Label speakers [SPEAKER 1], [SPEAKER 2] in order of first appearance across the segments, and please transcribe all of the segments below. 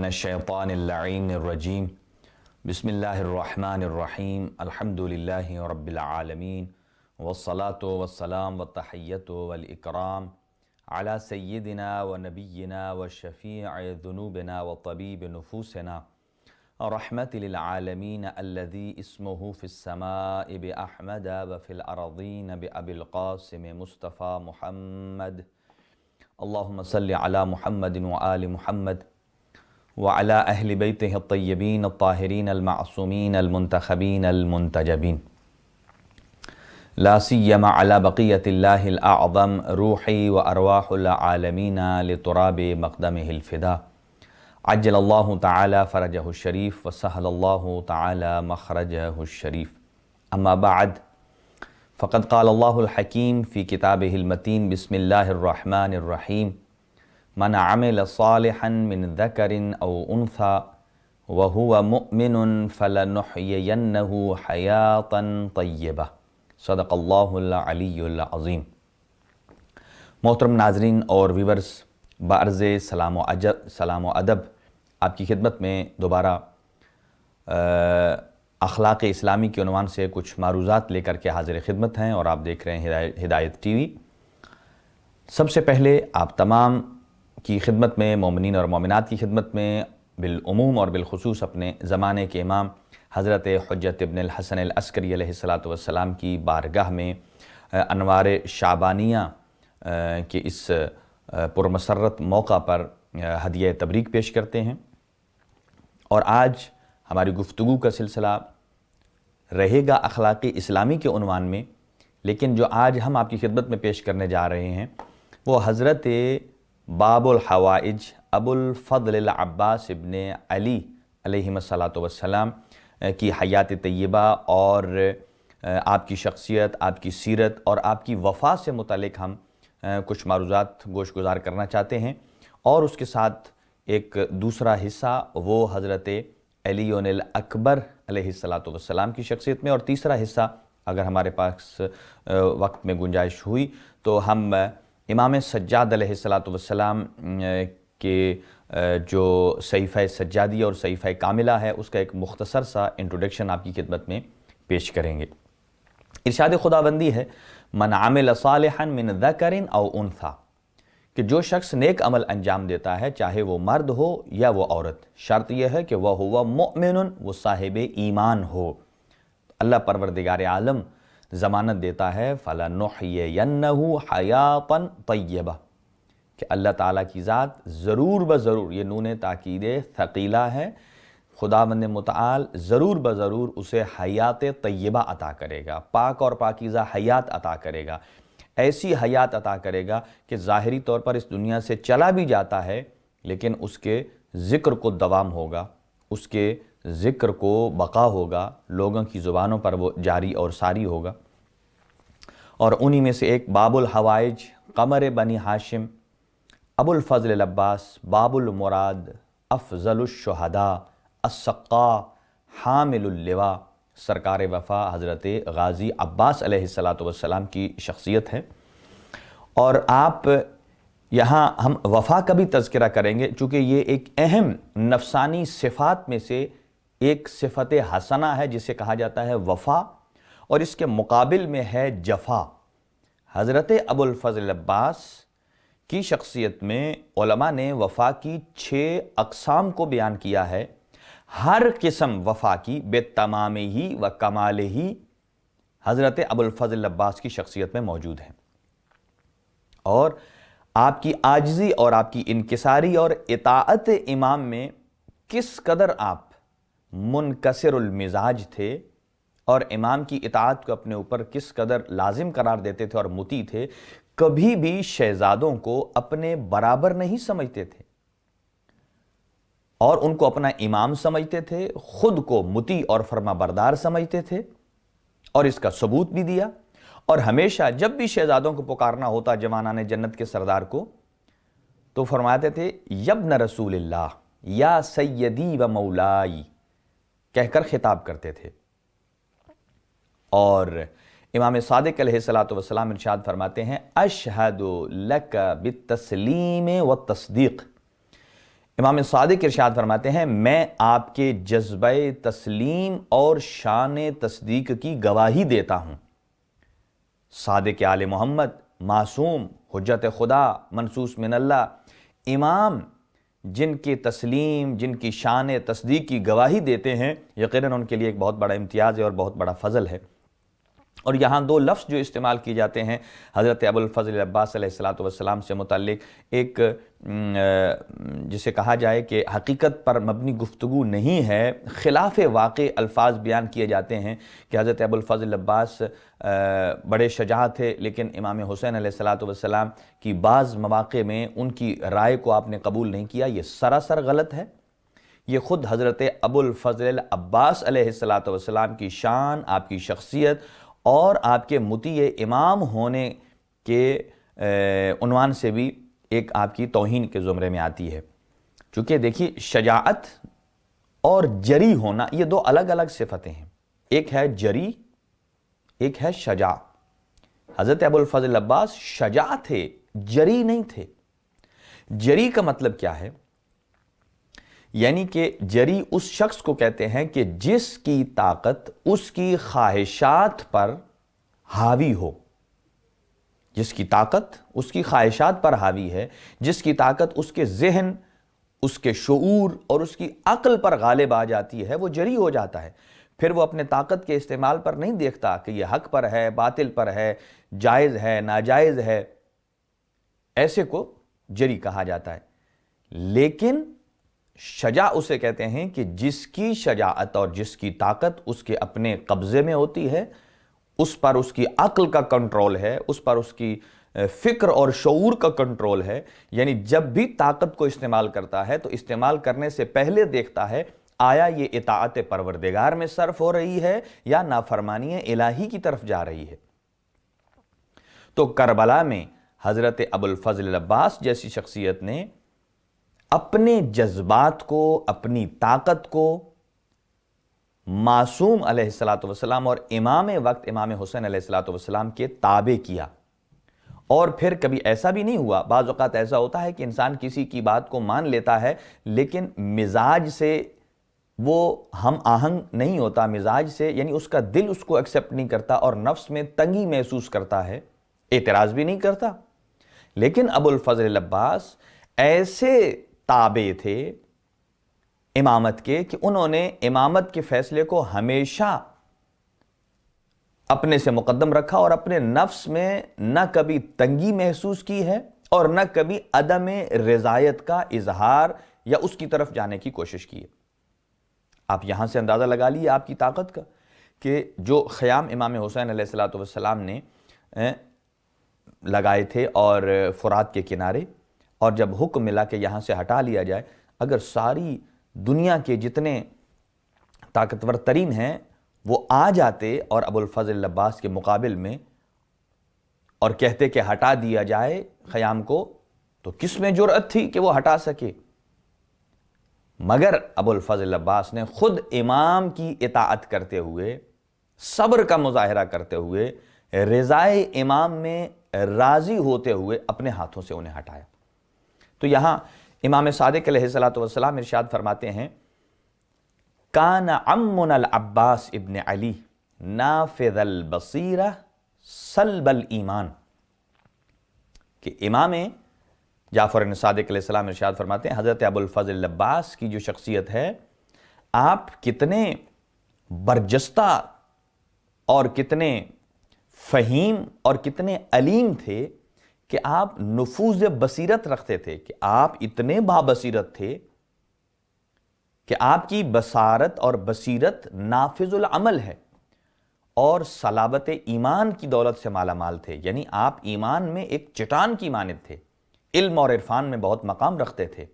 [SPEAKER 1] الشیطان اللعین الرجیم بسم اللہ الرحمن الرحیم الحمدللہ رب العالمین والصلاة والسلام والتحیۃ والاکرام علی سیدنا و نبینا و شفیع ذنوبنا و طبیب نفوسنا رحمت للعالمین الذی اسمہ فی السماء بأحمد و فی الارضین بأبی القاسم مصطفی محمد اللہم صلی علی محمد و آل محمد وعلى أهل بيته الطيبين الطاهرين المعصومين المنتخبين المنتجبين لا سيما على بقية الله الأعظم روحي وأرواح العالمين لتراب مقدمه الفداء عجل الله تعالى فرجه الشريف وسهل الله تعالى مخرجه الشريف أما بعد فقد قال الله الحكيم في كتابه المتين بسم الله الرحمن الرحيم من عمل صالحا من ذكر أو أنثى وهو مؤمن فلنحيينه حياة طيبة صدق اللہ العلی العظیم۔ محترم ناظرین اور ویورز، بعرض سلام و ادب آپ کی خدمت میں دوبارہ اخلاق اسلامی کے عنوان سے کچھ معروضات لے کر کے حاضر خدمت ہیں، اور آپ دیکھ رہے ہیں ہدایت ٹی وی۔ سب سے پہلے آپ تمام کی خدمت میں، مومنین اور مومنات کی خدمت میں بالعموم اور بالخصوص اپنے زمانے کے امام حضرت حجت ابن الحسن العسکری علیہ السلام کی بارگاہ میں انوار شعبانیہ کے اس پرمسرت موقع پر ہدیہ تبریک پیش کرتے ہیں، اور آج ہماری گفتگو کا سلسلہ رہے گا اخلاقی اسلامی کے عنوان میں، لیکن جو آج ہم آپ کی خدمت میں پیش کرنے جا رہے ہیں وہ حضرت باب الحوائج ابو الفضل العباس ابن علی علیہ السلام کی حیات طیبہ اور آپ کی شخصیت، آپ کی سیرت اور آپ کی وفا سے متعلق ہم کچھ معروضات گوش گزار کرنا چاہتے ہیں، اور اس کے ساتھ ایک دوسرا حصہ وہ حضرت علی الاکبر علیہ السلام کی شخصیت میں، اور تیسرا حصہ اگر ہمارے پاس وقت میں گنجائش ہوئی تو ہم امام سجاد علیہ السلام کے جو صحیفہ سجادی اور صحیفہ کاملہ ہے اس کا ایک مختصر سا انٹروڈکشن آپ کی خدمت میں پیش کریں گے۔ ارشاد خداوندی ہے من عمل صالحا من ذکر او انثی، کہ جو شخص نیک عمل انجام دیتا ہے چاہے وہ مرد ہو یا وہ عورت، شرط یہ ہے کہ وہ ہوا مؤمن، وہ صاحب ایمان ہو۔ اللہ پروردگار عالم ضمانت دیتا ہے فَلَنُحْيِيَنَّهُ حَيَاةً طَيِّبَةً، کہ اللہ تعالیٰ کی ذات ضرور بضرور، یہ نون تاکید ثقیلہ ہے، خداوند متعال ضرور بضرور اسے حیات طیبہ عطا کرے گا، پاک اور پاکیزہ حیات عطا کرے گا، ایسی حیات عطا کرے گا کہ ظاہری طور پر اس دنیا سے چلا بھی جاتا ہے لیکن اس کے ذکر کو دوام ہوگا، اس کے ذکر کو بقا ہوگا، لوگوں کی زبانوں پر وہ جاری اور ساری ہوگا۔ اور انہی میں سے ایک باب الحوائج قمر بنی ہاشم ابو الفضل العباس باب المراد افضل الشہداء السقا حامل اللواء سرکار وفا حضرت غازی عباس علیہ السلام کی شخصیت ہے، اور آپ یہاں ہم وفا کا بھی تذکرہ کریں گے چونکہ یہ ایک اہم نفسانی صفات میں سے ایک صفت حسنہ ہے جسے کہا جاتا ہے وفا، اور اس کے مقابل میں ہے جفا۔ حضرت ابو الفضل عباس کی شخصیت میں علماء نے وفا کی 6 اقسام کو بیان کیا ہے، ہر قسم وفا کی بے تمام ہی و کمال ہی حضرت ابو الفضل عباس کی شخصیت میں موجود ہے، اور آپ کی عاجزی اور آپ کی انکساری اور اطاعت امام میں کس قدر آپ منکسر المزاج تھے اور امام کی اطاعت کو اپنے اوپر کس قدر لازم قرار دیتے تھے اور مطیع تھے، کبھی بھی شہزادوں کو اپنے برابر نہیں سمجھتے تھے اور ان کو اپنا امام سمجھتے تھے، خود کو مطیع اور فرما بردار سمجھتے تھے، اور اس کا ثبوت بھی دیا۔ اور ہمیشہ جب بھی شہزادوں کو پکارنا ہوتا جوانان جنت کے سردار کو تو فرماتے تھے یبن رسول اللہ یا سیدی و مولائی کہہ کر خطاب کرتے تھے، اور امام صادق علیہ السلام ارشاد فرماتے ہیں اشہد لک بالتسلیم والتصدیق، امام صادق ارشاد فرماتے ہیں میں آپ کے جذبہ تسلیم اور شان تصدیق کی گواہی دیتا ہوں۔ صادق آل محمد، معصوم، حجت خدا، منصوص من اللہ، امام جن کی تسلیم، جن کی شان تصدیق کی گواہی دیتے ہیں، یقیناً ان کے لیے ایک بہت بڑا امتیاز ہے اور بہت بڑا فضل ہے۔ اور یہاں دو لفظ جو استعمال کی جاتے ہیں حضرت ابو الفضل عباس علیہ السلام سے متعلق، ایک جسے کہا جائے کہ حقیقت پر مبنی گفتگو نہیں ہے، خلاف واقع الفاظ بیان کیے جاتے ہیں کہ حضرت ابو الفضل عباس بڑے شجاع تھے، لیکن امام حسین علیہ السلام کی بعض مواقع میں ان کی رائے کو آپ نے قبول نہیں کیا۔ یہ سراسر غلط ہے۔ یہ خود حضرت ابو الفضل عباس علیہ السلام کی شان، آپ کی شخصیت اور آپ کے مطیع امام ہونے کے عنوان سے بھی ایک آپ کی توہین کے زمرے میں آتی ہے۔ چونکہ دیکھیے، شجاعت اور جری ہونا یہ دو الگ الگ صفتیں ہیں، ایک ہے جری، ایک ہے شجاع۔ حضرت ابو الفضل عباس شجاع تھے، جری نہیں تھے۔ جری کا مطلب کیا ہے؟ یعنی کہ جری اس شخص کو کہتے ہیں کہ جس کی طاقت اس کی خواہشات پر حاوی ہو، جس کی طاقت اس کی خواہشات پر حاوی ہے، جس کی طاقت اس کے ذہن، اس کے شعور اور اس کی عقل پر غالب آ جاتی ہے، وہ جری ہو جاتا ہے۔ پھر وہ اپنے طاقت کے استعمال پر نہیں دیکھتا کہ یہ حق پر ہے، باطل پر ہے، جائز ہے، ناجائز ہے، ایسے کو جری کہا جاتا ہے۔ لیکن شجاع اسے کہتے ہیں کہ جس کی شجاعت اور جس کی طاقت اس کے اپنے قبضے میں ہوتی ہے، اس پر اس کی عقل کا کنٹرول ہے، اس پر اس کی فکر اور شعور کا کنٹرول ہے۔ یعنی جب بھی طاقت کو استعمال کرتا ہے تو استعمال کرنے سے پہلے دیکھتا ہے آیا یہ اطاعت پروردگار میں صرف ہو رہی ہے یا نافرمانی الہی کی طرف جا رہی ہے۔ تو کربلا میں حضرت ابو الفضل عباس جیسی شخصیت نے اپنے جذبات کو، اپنی طاقت کو معصوم علیہ السلام اور امام وقت امام حسین علیہ السلام کے تابع کیا۔ اور پھر کبھی ایسا بھی نہیں ہوا، بعض اوقات ایسا ہوتا ہے کہ انسان کسی کی بات کو مان لیتا ہے لیکن مزاج سے وہ ہم آہنگ نہیں ہوتا، مزاج سے یعنی اس کا دل اس کو ایکسیپٹ نہیں کرتا اور نفس میں تنگی محسوس کرتا ہے، اعتراض بھی نہیں کرتا۔ لیکن ابو الفضل عباس ایسے تابع تھے امامت کے کہ انہوں نے امامت کے فیصلے کو ہمیشہ اپنے سے مقدم رکھا اور اپنے نفس میں نہ کبھی تنگی محسوس کی ہے اور نہ کبھی عدم رضایت کا اظہار یا اس کی طرف جانے کی کوشش کی ہے۔ آپ یہاں سے اندازہ لگا لیے آپ کی طاقت کا کہ جو خیام امام حسین علیہ السلام نے لگائے تھے اور فرات کے کنارے، اور جب حکم ملا کہ یہاں سے ہٹا لیا جائے، اگر ساری دنیا کے جتنے طاقتور ترین ہیں وہ آ جاتے اور ابو الفضل عباس کے مقابل میں اور کہتے کہ ہٹا دیا جائے خیام کو، تو کس میں جرأت تھی کہ وہ ہٹا سکے؟ مگر ابو الفضل عباس نے خود امام کی اطاعت کرتے ہوئے، صبر کا مظاہرہ کرتے ہوئے، رضائے امام میں راضی ہوتے ہوئے اپنے ہاتھوں سے انہیں ہٹایا۔ تو یہاں امام صادق علیہ السلام ارشاد فرماتے ہیں کان عمنا العباس ابن علی نافذ البصیرہ صلب الایمان، کہ امام جعفر صادق علیہ السلام ارشاد فرماتے ہیں حضرت ابو الفضل عباس کی جو شخصیت ہے، آپ کتنے برجستہ اور کتنے فہیم اور کتنے علیم تھے کہ آپ نفوذ بصیرت رکھتے تھے، کہ آپ اتنے بابصیرت تھے کہ آپ کی بصارت اور بصیرت نافذ العمل ہے اور صلابت ایمان کی دولت سے مالا مال تھے۔ یعنی آپ ایمان میں ایک چٹان کی مانند تھے، علم اور عرفان میں بہت مقام رکھتے تھے۔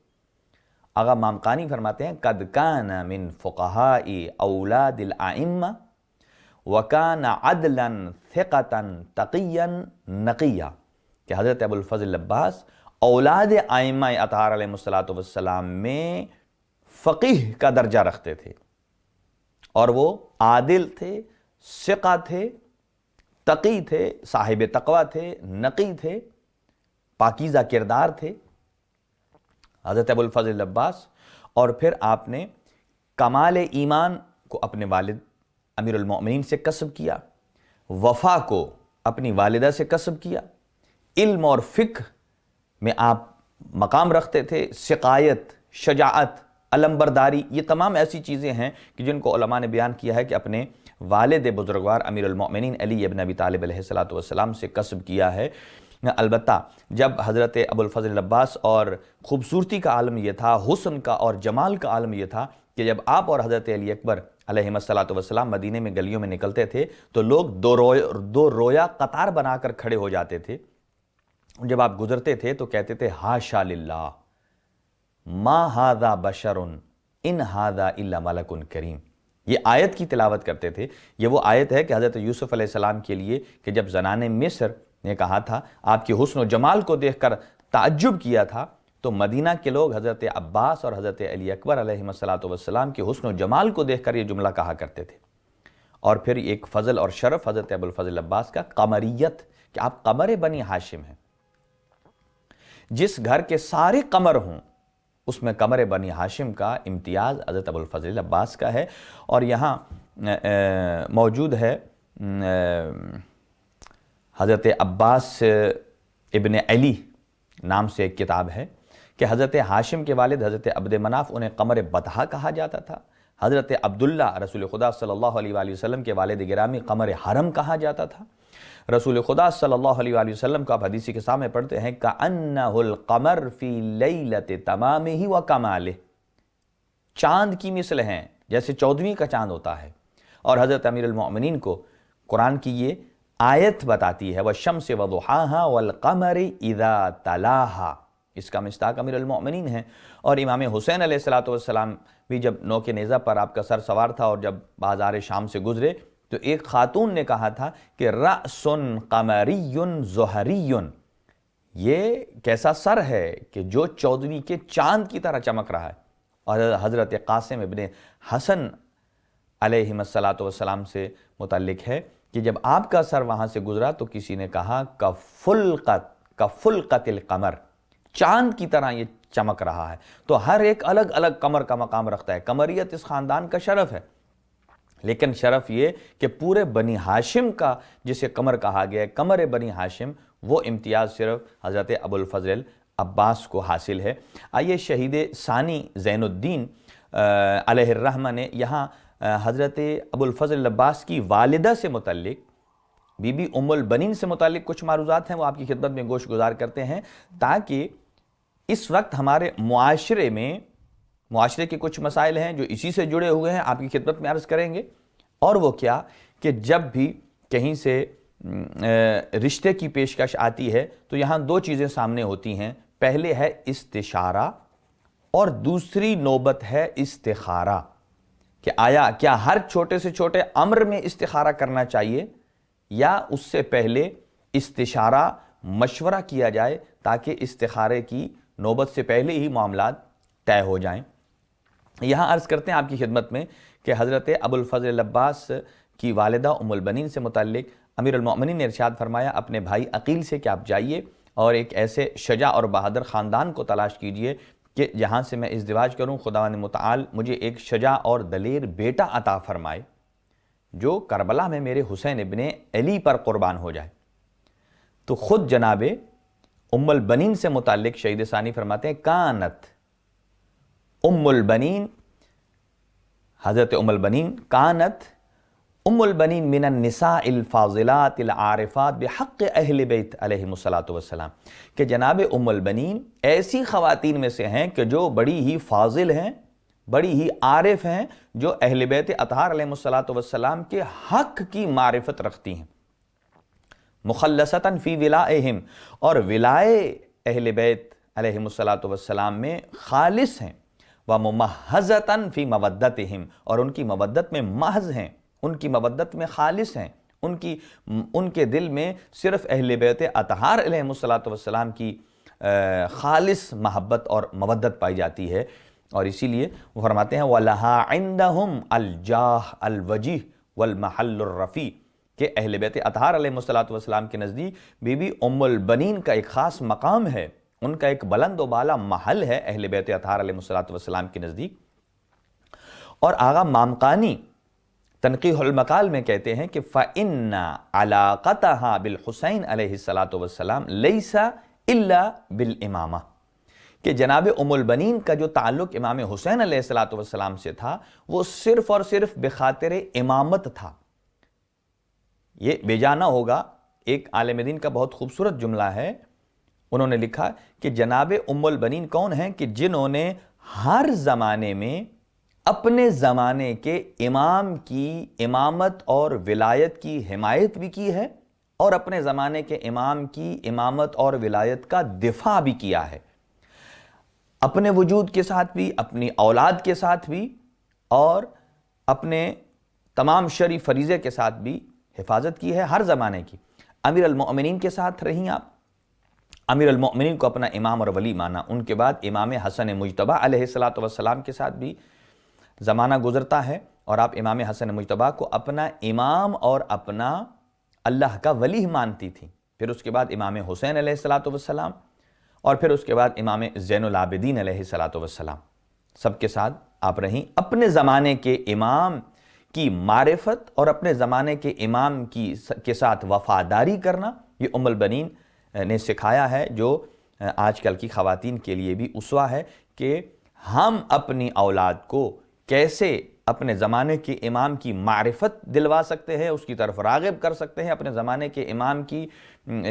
[SPEAKER 1] آغا مامقانی فرماتے ہیں قد کان من فقہاء اولاد الائمہ وکان عدلا ثقتا تقیا نقیا، کہ حضرت ابو الفضل عباس اولاد ائمہ اطہار علیہ السلام میں فقیہ کا درجہ رکھتے تھے، اور وہ عادل تھے، ثقہ تھے، تقی تھے، صاحب تقوی تھے، نقی تھے، پاکیزہ کردار تھے۔ حضرت ابو الفضل عباس، اور پھر آپ نے کمال ایمان کو اپنے والد امیر المؤمنین سے کسب کیا، وفا کو اپنی والدہ سے کسب کیا، علم اور فقہ میں آپ مقام رکھتے تھے، سقایت، شجاعت، علمبرداری، یہ تمام ایسی چیزیں ہیں کہ جن کو علماء نے بیان کیا ہے کہ اپنے والد بزرگوار امیر المؤمنین علی ابن ابی طالب علیہ السلام سے کسب کیا ہے۔ البتہ جب حضرت ابو الفضل عباس اور خوبصورتی کا عالم یہ تھا، حسن کا اور جمال کا عالم یہ تھا کہ جب آپ اور حضرت علی اکبر علیہ السلام مدینے میں گلیوں میں نکلتے تھے تو لوگ دو رویا قطار بنا کر کھڑے ہو جاتے تھے۔ جب آپ گزرتے تھے تو کہتے تھے ہاشا للہ ما ھذا بشر ان ھذا الا ملک کریم۔ یہ آیت کی تلاوت کرتے تھے۔ یہ وہ آیت ہے کہ حضرت یوسف علیہ السلام کے لیے کہ جب زنان مصر نے کہا تھا، آپ کی حسن و جمال کو دیکھ کر تعجب کیا تھا، تو مدینہ کے لوگ حضرت عباس اور حضرت علی اکبر علیہ السلام کے حسن و جمال کو دیکھ کر یہ جملہ کہا کرتے تھے۔ اور پھر ایک فضل اور شرف حضرت ابو الفضل عباس کا قمریت، کہ آپ قمر بنی ہاشم ہیں۔ جس گھر کے سارے قمر ہوں اس میں قمر بنی ہاشم کا امتیاز حضرت ابو الفضل عباس کا ہے۔ اور یہاں موجود ہے حضرت عباس ابن علی نام سے ایک کتاب ہے کہ حضرت ہاشم کے والد حضرت عبد مناف انہیں قمر بطحا کہا جاتا تھا۔ حضرت عبداللہ رسول خدا صلی اللہ علیہ وآلہ وسلم کے والد گرامی قمر حرم کہا جاتا تھا۔ رسول خدا صلی اللہ علیہ وآلہ وسلم کو آپ حدیثی کے سامنے پڑھتے ہیں کَأَنَّهُ الْقَمَرْ فِي لَيْلَةِ تَمَامِهِ وَكَمَالِهِ، چاند کی مثل ہیں جیسے 14ویں کا چاند ہوتا ہے۔ اور حضرت امیر المؤمنین کو قرآن کی یہ آیت بتاتی ہے وَالشَّمْسِ وَضُحَاهَا وَالْقَمَرِ إِذَا تَلَاهَا، اس کا مصداق امیر المؤمنین ہیں۔ اور امام حسین علیہ السلام بھی جب نو کے نیزہ پر آپ کا سر سوار تھا اور جب بازار شام سے گزرے تو ایک خاتون نے کہا تھا کہ رأس قمری زہری، یہ کیسا سر ہے کہ جو 14ویں کے چاند کی طرح چمک رہا ہے۔ اور حضرت قاسم ابن حسن علیہ السلام سے متعلق ہے کہ جب آپ کا سر وہاں سے گزرا تو کسی نے کہا کفلقت القمر، چاند کی طرح یہ چمک رہا ہے۔ تو ہر ایک الگ الگ قمر کا مقام رکھتا ہے۔ قمریت اس خاندان کا شرف ہے، لیکن شرف یہ کہ پورے بنی ہاشم کا جسے قمر کہا گیا ہے، قمر بنی ہاشم، وہ امتیاز صرف حضرت ابو الفضل عباس کو حاصل ہے۔ آئیے شہید ثانی زین الدین علیہ الرحمہ نے یہاں حضرت ابو الفضل عباس کی والدہ سے متعلق، بی بی ام البنین سے متعلق کچھ معروضات ہیں، وہ آپ کی خدمت میں گوش گزار کرتے ہیں تاکہ اس وقت ہمارے معاشرے کے کچھ مسائل ہیں جو اسی سے جڑے ہوئے ہیں، آپ کی خدمت میں عرض کریں گے۔ اور وہ کیا کہ جب بھی کہیں سے رشتے کی پیشکش آتی ہے تو یہاں دو چیزیں سامنے ہوتی ہیں، پہلے ہے استشارہ اور دوسری نوبت ہے استخارہ، کہ آیا کیا ہر چھوٹے سے چھوٹے امر میں استخارہ کرنا چاہیے یا اس سے پہلے استشارہ مشورہ کیا جائے تاکہ استخارے کی نوبت سے پہلے ہی معاملات طے ہو جائیں۔ یہاں عرض کرتے ہیں آپ کی خدمت میں کہ حضرت ابو الفضل عباس کی والدہ ام البنین سے متعلق امیر المؤمنین نے ارشاد فرمایا اپنے بھائی عقیل سے کہ آپ جائیے اور ایک ایسے شجاع اور بہادر خاندان کو تلاش کیجئے کہ جہاں سے میں ازدواج کروں، خداوند متعال مجھے ایک شجاع اور دلیر بیٹا عطا فرمائے جو کربلا میں میرے حسین ابن علی پر قربان ہو جائے۔ تو خود جناب ام البنین سے متعلق شہید ثانی فرماتے ہیں کانت ام البنین، حضرت ام البنین کانت ام البنین من النساء الفاضلات العارفات بحق اہل بیت علیہ السلام، کہ جناب ام البنین ایسی خواتین میں سے ہیں کہ جو بڑی ہی فاضل ہیں، بڑی ہی عارف ہیں، جو اہل بیت اطہار علیہ السلام کے حق کی معرفت رکھتی ہیں، مخلصتاً فی ولائہم، اور ولائے اہل بیت علیہ السلام میں خالص ہیں، وممحضتاً فی مودتہم، اور ان کی مودت میں محض ہیں، ان کی مودت میں خالص ہیں، ان کے دل میں صرف اہل بیت اطہار علیہ السلام کی خالص محبت اور مودت پائی جاتی ہے۔ اور اسی لیے وہ فرماتے ہیں وَلَهَا عِنْدَهُمْ الْجَاهُ الْوَجِيهُ وَالْمَحَلُّ الرَّفِيعُ، کہ اہل بیت اطہار علیہ السلام کے نزدیک بی بی ام البنین کا ایک خاص مقام ہے، ان کا ایک بلند و بالا محل ہے اہل بیت اطہار علیہ السلام کے نزدیک. اور آغا مامقانی تنقیح المقال میں کہتے ہیں کہ فَإِنَّ عَلَاقَتَهَا بِالْحُسَيْنِ علیہ السلام لَيْسَ إِلَّا بِالْإِمَامَةِ، کہ جناب ام البنین کا جو تعلق امام حسین علیہ السلام سے تھا وہ صرف اور صرف بخاطر امامت تھا. یہ بے جا نہ ہوگا. ایک عالم دین کا بہت خوبصورت جملہ ہے، انہوں نے لکھا کہ جناب ام البنین کون ہیں کہ جنہوں نے ہر زمانے میں اپنے زمانے کے امام کی امامت اور ولایت کی حمایت بھی کی ہے اور اپنے زمانے کے امام کی امامت اور ولایت کا دفاع بھی کیا ہے، اپنے وجود کے ساتھ بھی، اپنی اولاد کے ساتھ بھی، اور اپنے تمام شرعی فریضے کے ساتھ بھی حفاظت کی ہے ہر زمانے کی. امیر المؤمنین کے ساتھ رہیں آپ، امیر المؤمنین کو اپنا امام اور ولی مانا. ان کے بعد امام حسن مجتبی علیہ السلام کے ساتھ بھی زمانہ گزرتا ہے اور آپ امام حسن مجتبی کو اپنا امام اور اپنا اللہ کا ولی مانتی تھی. پھر اس کے بعد امام حسین علیہ السلام، اور پھر اس کے بعد امام زین العابدین علیہ السلام. سب کے ساتھ آپ رہیں. اپنے زمانے کے امام کی معرفت اور اپنے زمانے کے امام کے ساتھ وفاداری کرنا یہ ام البنین نے سکھایا ہے، جو آج کل کی خواتین کے لیے بھی اسوہ ہے کہ ہم اپنی اولاد کو کیسے اپنے زمانے کے امام کی معرفت دلوا سکتے ہیں، اس کی طرف راغب کر سکتے ہیں، اپنے زمانے کے امام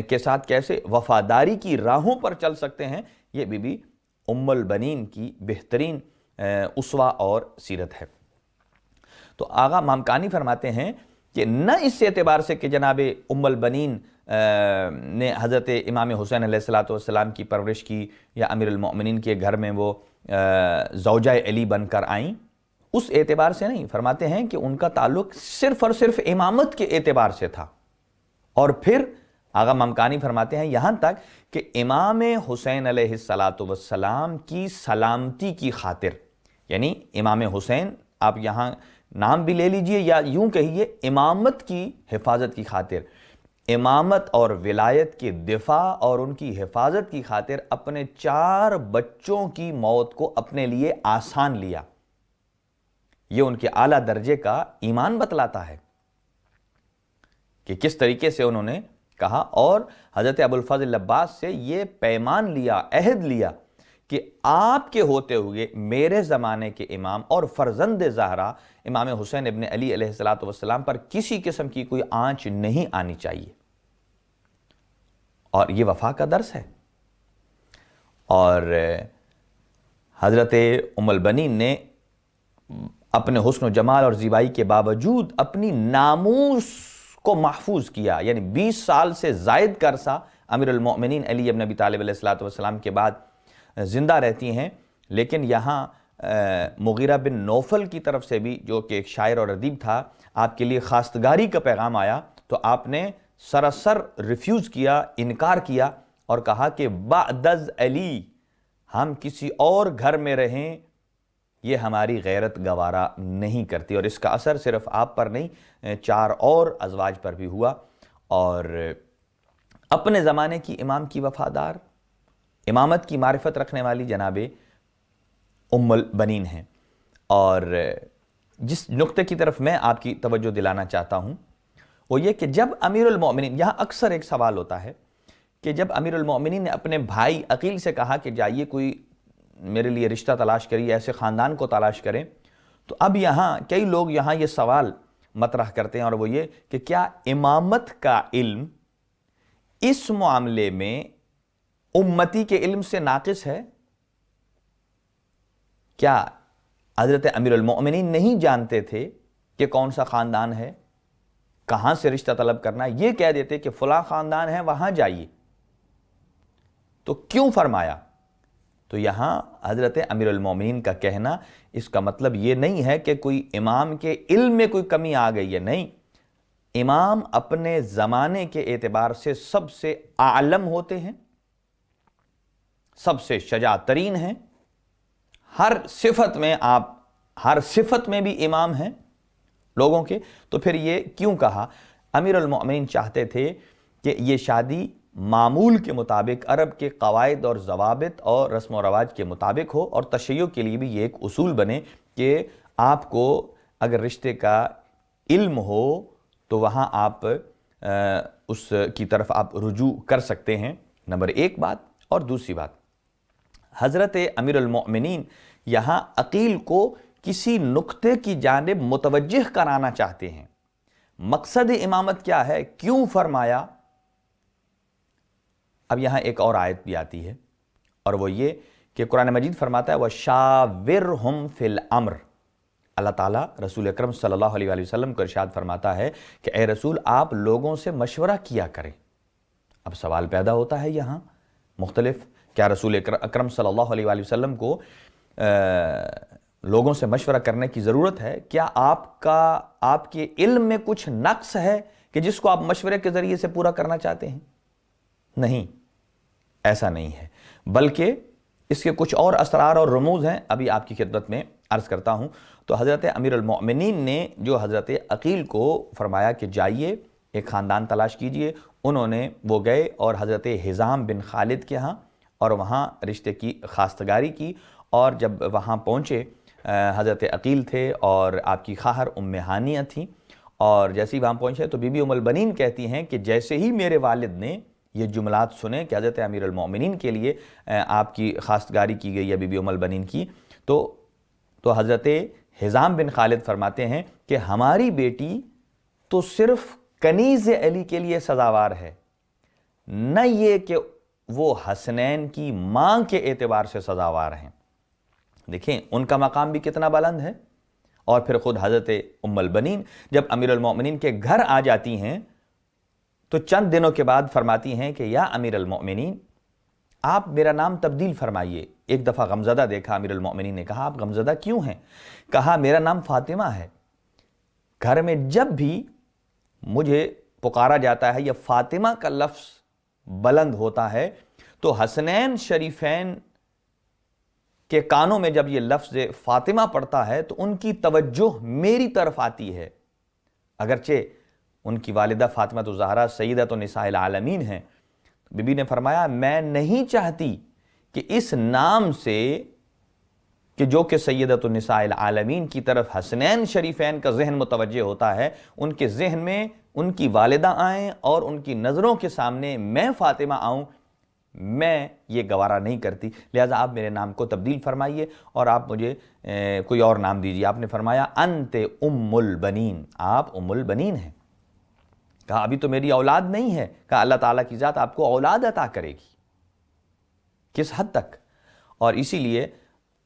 [SPEAKER 1] کے ساتھ کیسے وفاداری کی راہوں پر چل سکتے ہیں. یہ بی بی ام البنین کی بہترین اسوہ اور سیرت ہے. تو آغا مامقانی فرماتے ہیں کہ نہ اس اعتبار سے کہ جناب ام البنین نے حضرت امام حسین علیہ السلام کی پرورش کی یا امیر المؤمنین کے گھر میں وہ زوجہ علی بن کر آئیں، اس اعتبار سے نہیں. فرماتے ہیں کہ ان کا تعلق صرف اور صرف امامت کے اعتبار سے تھا. اور پھر آغا مامقانی فرماتے ہیں یہاں تک کہ امام حسین علیہ السلام کی سلامتی کی خاطر، یعنی امام حسین آپ یہاں نام بھی لے لیجئے یا یوں کہیے امامت کی حفاظت کی خاطر، امامت اور ولایت کے دفاع اور ان کی حفاظت کی خاطر اپنے 4 بچوں کی موت کو اپنے لیے آسان لیا. یہ ان کے اعلیٰ درجے کا ایمان بتلاتا ہے کہ کس طریقے سے انہوں نے کہا. اور حضرت ابوالفضل عباس سے یہ پیمان لیا، عہد لیا کہ آپ کے ہوتے ہوئے میرے زمانے کے امام اور فرزند زہرا امام حسین ابن علی علیہ السلام پر کسی قسم کی کوئی آنچ نہیں آنی چاہیے. اور یہ وفا کا درس ہے. اور حضرت ام البنین نے اپنے حسن و جمال اور زیبائی کے باوجود اپنی ناموس کو محفوظ کیا، یعنی 20 سال سے زائد کا عرصہ امیر المؤمنین علی ابن ابی طالب علیہ السلام کے بعد زندہ رہتی ہیں. لیکن یہاں مغیرہ بن نوفل کی طرف سے بھی، جو کہ ایک شاعر اور ادیب تھا، آپ کے لیے خواستگاری کا پیغام آیا تو آپ نے سراسر ریفیوز کیا، انکار کیا اور کہا کہ بعد از علی ہم کسی اور گھر میں رہیں یہ ہماری غیرت گوارا نہیں کرتی. اور اس کا اثر صرف آپ پر نہیں 4 اور ازواج پر بھی ہوا. اور اپنے زمانے کی امام کی وفادار، امامت کی معرفت رکھنے والی جناب ام البنین ہیں. اور جس نقطے کی طرف میں آپ کی توجہ دلانا چاہتا ہوں وہ یہ کہ جب امیر المؤمنین، یہاں اکثر ایک سوال ہوتا ہے کہ جب امیر المؤمنین نے اپنے بھائی عقیل سے کہا کہ جائیے کوئی میرے لیے رشتہ تلاش کریے، ایسے خاندان کو تلاش کریں، تو اب یہاں کئی لوگ یہاں یہ سوال مطرح کرتے ہیں، اور وہ یہ کہ کیا امامت کا علم اس معاملے میں امتی کے علم سے ناقص ہے؟ کیا حضرت امیر المؤمنین نہیں جانتے تھے کہ کون سا خاندان ہے، کہاں سے رشتہ طلب کرنا ہے؟ یہ کہہ دیتے کہ فلاں خاندان ہے وہاں جائیے. تو کیوں فرمایا؟ تو یہاں حضرت امیر المؤمنین کا کہنا اس کا مطلب یہ نہیں ہے کہ کوئی امام کے علم میں کوئی کمی آ گئی ہے، نہیں. امام اپنے زمانے کے اعتبار سے سب سے اعلم ہوتے ہیں، سب سے شجاع ترین ہیں، ہر صفت میں بھی امام ہیں لوگوں کے. تو پھر یہ کیوں کہا؟ امیر المؤمنین چاہتے تھے کہ یہ شادی معمول کے مطابق، عرب کے قواعد اور ضوابط اور رسم و رواج کے مطابق ہو، اور تشیع کے لیے بھی یہ ایک اصول بنے کہ آپ کو اگر رشتے کا علم ہو تو وہاں آپ اس کی طرف آپ رجوع کر سکتے ہیں، نمبر ایک بات۔ اور دوسری بات، حضرت امیر المؤمنین یہاں عقیل کو کسی نقطے کی جانب متوجہ کرانا چاہتے ہیں۔ مقصد امامت کیا ہے، کیوں فرمایا؟ اب یہاں ایک اور آیت بھی آتی ہے، اور وہ یہ کہ قرآن مجید فرماتا ہے وَشَاوِرْهُمْ فِي الْأَمْرِ۔ اللہ تعالیٰ رسول اکرم صلی اللہ علیہ وسلم کو ارشاد فرماتا ہے کہ اے رسول آپ لوگوں سے مشورہ کیا کریں۔ اب سوال پیدا ہوتا ہے یہاں مختلف، کیا رسول اکرم صلی اللہ علیہ وسلم کو لوگوں سے مشورہ کرنے کی ضرورت ہے؟ کیا آپ کے علم میں کچھ نقص ہے کہ جس کو آپ مشورے کے ذریعے سے پورا کرنا چاہتے ہیں؟ نہیں، ایسا نہیں ہے، بلکہ اس کے کچھ اور اسرار اور رموز ہیں، ابھی آپ کی خدمت میں عرض کرتا ہوں۔ تو حضرت امیر المؤمنین نے جو حضرت عقیل کو فرمایا کہ جائیے ایک خاندان تلاش کیجئے، وہ گئے اور حضرت حزام بن خالد کے ہاں، اور وہاں رشتے کی خواستگاری کی، اور جب وہاں پہنچے حضرت عقیل تھے اور آپ کی خواہر ام ہانیہ تھیں، اور جیسے ہی وہاں پہنچے تو بی بی ام البنین کہتی ہیں کہ جیسے ہی میرے والد نے یہ جملات سنے کہ حضرت امیر المؤمنین کے لیے آپ کی خواستگاری کی گئی ہے بی بی ام البنین کی، تو حضرت حزام بن خالد فرماتے ہیں کہ ہماری بیٹی تو صرف کنیز علی کے لیے سزاوار ہے، نہ یہ کہ وہ حسنین کی ماں کے اعتبار سے سزاوار ہیں۔ دیکھیں ان کا مقام بھی کتنا بلند ہے۔ اور پھر خود حضرت ام البنین جب امیر المؤمنین کے گھر آ جاتی ہیں تو چند دنوں کے بعد فرماتی ہیں کہ یا امیر المؤمنین آپ میرا نام تبدیل فرمائیے۔ ایک دفعہ غمزدہ دیکھا امیر المؤمنین نے کہا آپ غمزدہ کیوں ہیں؟ کہا میرا نام فاطمہ ہے، گھر میں جب بھی مجھے پکارا جاتا ہے یا فاطمہ کا لفظ بلند ہوتا ہے تو حسنین شریفین کے کانوں میں جب یہ لفظ فاطمہ پڑتا ہے تو ان کی توجہ میری طرف آتی ہے، اگرچہ ان کی والدہ فاطمہ الزہرا سیدۃ النساء العالمین ہیں۔ بی بی نے فرمایا میں نہیں چاہتی کہ اس نام سے کہ جو کہ سیدۃ النساء العالمین کی طرف حسنین شریفین کا ذہن متوجہ ہوتا ہے، ان کے ذہن میں ان کی والدہ آئیں اور ان کی نظروں کے سامنے میں فاطمہ آؤں، میں یہ گوارا نہیں کرتی، لہٰذا آپ میرے نام کو تبدیل فرمائیے اور آپ مجھے کوئی اور نام دیجیے۔ آپ نے فرمایا انت ام البنین، آپ ام البنین ہیں۔ کہا ابھی تو میری اولاد نہیں ہے، کہا اللہ تعالیٰ کی ذات آپ کو اولاد عطا کرے گی۔ کس حد تک؟ اور اسی لیے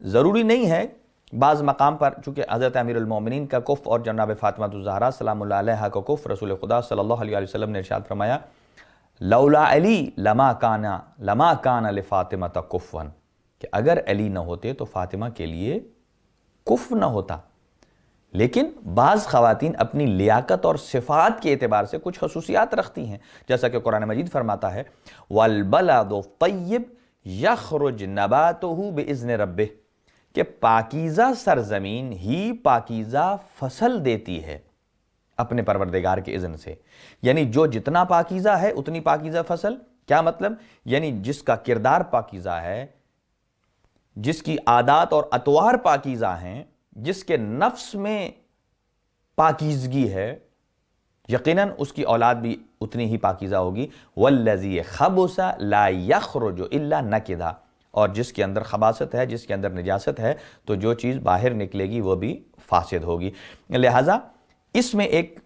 [SPEAKER 1] ضروری نہیں ہے بعض مقام پر، چونکہ حضرت امیر المومنین کا کف اور جناب فاطمہ الزہرا سلام اللہ علیہا کا کف، رسول خدا صلی اللہ علیہ وسلم نے ارشاد فرمایا لولا علی لما کان لفاطمہ کفوا، کہ اگر علی نہ ہوتے تو فاطمہ کے لیے کف نہ ہوتا۔ لیکن بعض خواتین اپنی لیاقت اور صفات کے اعتبار سے کچھ خصوصیات رکھتی ہیں، جیسا کہ قرآن مجید فرماتا ہے وَالْبَلَدُ الطَّيِّبُ يَخْرُجْ نَبَاتُهُ بِإِذْنِ رَبِّهِ، کہ پاکیزہ سرزمین ہی پاکیزہ فصل دیتی ہے اپنے پروردگار کے اذن سے، یعنی جو جتنا پاکیزہ ہے اتنی پاکیزہ فصل۔ کیا مطلب؟ یعنی جس کا کردار پاکیزہ ہے، جس کی عادات اور اطوار پاکیزہ ہیں، جس کے نفس میں پاکیزگی ہے، یقیناً اس کی اولاد بھی اتنی ہی پاکیزہ ہوگی۔ وَالَّذِي خَبُثَ لَا يَخْرُجُ إِلَّا نَكِدًا، اور جس کے اندر خباثت ہے، جس کے اندر نجاست ہے، تو جو چیز باہر نکلے گی وہ بھی فاسد ہوگی۔ لہٰذا اس میں ایک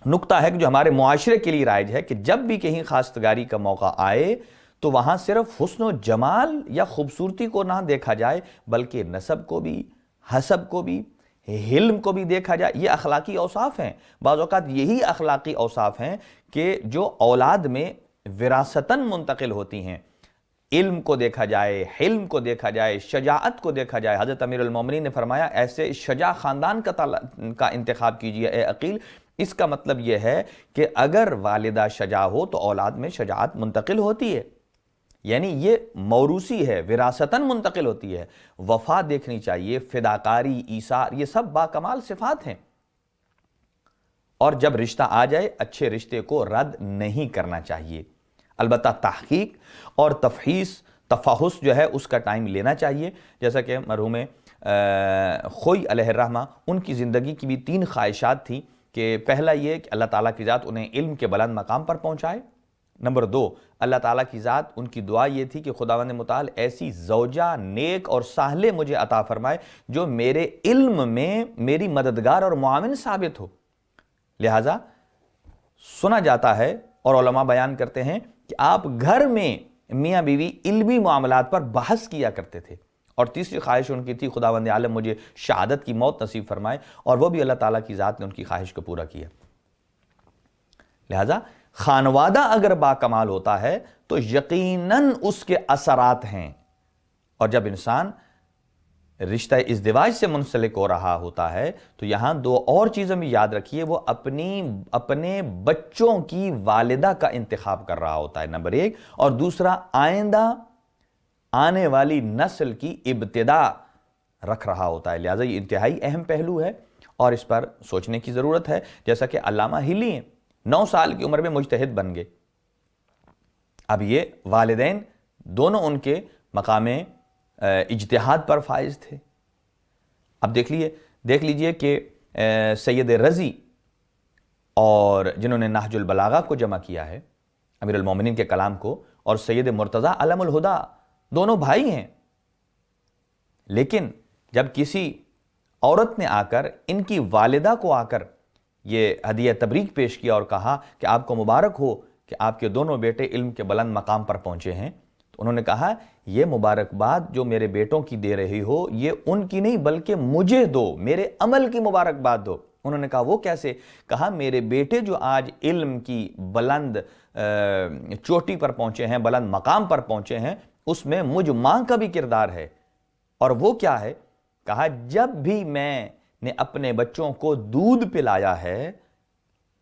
[SPEAKER 1] نقطہ ہے کہ جو ہمارے معاشرے کے لیے رائج ہے کہ جب بھی کہیں خواستگاری کا موقع آئے تو وہاں صرف حسن و جمال یا خوبصورتی کو نہ دیکھا جائے، بلکہ نسب کو بھی، حسب کو بھی، حلم کو بھی دیکھا جائے۔ یہ اخلاقی اوصاف ہیں، بعض اوقات یہی اخلاقی اوصاف ہیں کہ جو اولاد میں وراثتاً منتقل ہوتی ہیں۔ علم کو دیکھا جائے، حلم کو دیکھا جائے، شجاعت کو دیکھا جائے۔ حضرت امیر المومنین نے فرمایا ایسے شجاع خاندان کا انتخاب کیجئے اے عقیل۔ اس کا مطلب یہ ہے کہ اگر والدہ شجاع ہو تو اولاد میں شجاعت منتقل ہوتی ہے، یعنی یہ موروثی ہے، وراثتاً منتقل ہوتی ہے۔ وفا دیکھنی چاہیے، فداکاری، ایثار، یہ سب باکمال صفات ہیں۔ اور جب رشتہ آ جائے اچھے رشتے کو رد نہیں کرنا چاہیے۔ البتہ تحقیق اور تفحص جو ہے اس کا ٹائم لینا چاہیے. جیسا کہ مرحوم خوئی علیہ الرحمہ ان کی زندگی کی بھی 3 خواہشات تھیں کہ پہلا یہ کہ اللہ تعالیٰ کی ذات انہیں علم کے بلند مقام پر پہنچائے. نمبر 2، اللہ تعالیٰ کی ذات ان کی دعا یہ تھی کہ خداوند متعال ایسی زوجہ نیک اور صالح مجھے عطا فرمائے جو میرے علم میں میری مددگار اور معاون ثابت ہو. لہٰذا سنا جاتا ہے اور علماء بیان کرتے ہیں کہ آپ گھر میں میاں بیوی علمی معاملات پر بحث کیا کرتے تھے. اور تیسری خواہش ان کی تھی خداوند عالم مجھے شہادت کی موت نصیب فرمائے، اور وہ بھی اللہ تعالیٰ کی ذات نے ان کی خواہش کو پورا کیا. لہٰذا خانوادہ اگر باکمال ہوتا ہے تو یقیناً اس کے اثرات ہیں. اور جب انسان رشتہ ازدواج سے منسلک ہو رہا ہوتا ہے تو یہاں 2 اور چیزیں بھی یاد رکھیے، وہ اپنے بچوں کی والدہ کا انتخاب کر رہا ہوتا ہے نمبر 1، اور دوسرا آئندہ آنے والی نسل کی ابتدا رکھ رہا ہوتا ہے. لہٰذا یہ انتہائی اہم پہلو ہے اور اس پر سوچنے کی ضرورت ہے. جیسا کہ علامہ ہلی ہیں، 9 سال کی عمر میں مجتہد بن گئے. اب یہ والدین دونوں ان کے مقام اجتہاد پر فائز تھے. اب دیکھ لیجئے کہ سید رضی اور جنہوں نے نہج البلاغہ کو جمع کیا ہے، امیر المومنین کے کلام کو، اور سید مرتضیٰ علم الہدا، دونوں بھائی ہیں. لیکن جب کسی عورت نے آ کر ان کی والدہ کو آ کر یہ ہدیہ تبریک پیش کیا اور کہا کہ آپ کو مبارک ہو کہ آپ کے دونوں بیٹے علم کے بلند مقام پر پہنچے ہیں، تو انہوں نے کہا یہ مبارکباد جو میرے بیٹوں کی دے رہی ہو یہ ان کی نہیں بلکہ مجھے دو، میرے عمل کی مبارکباد دو. انہوں نے کہا وہ کیسے؟ کہا میرے بیٹے جو آج علم کی بلند چوٹی پر پہنچے ہیں، بلند مقام پر پہنچے ہیں، اس میں مجھ ماں کا بھی کردار ہے. اور وہ کیا ہے؟ کہا جب بھی میں نے اپنے بچوں کو دودھ پلایا ہے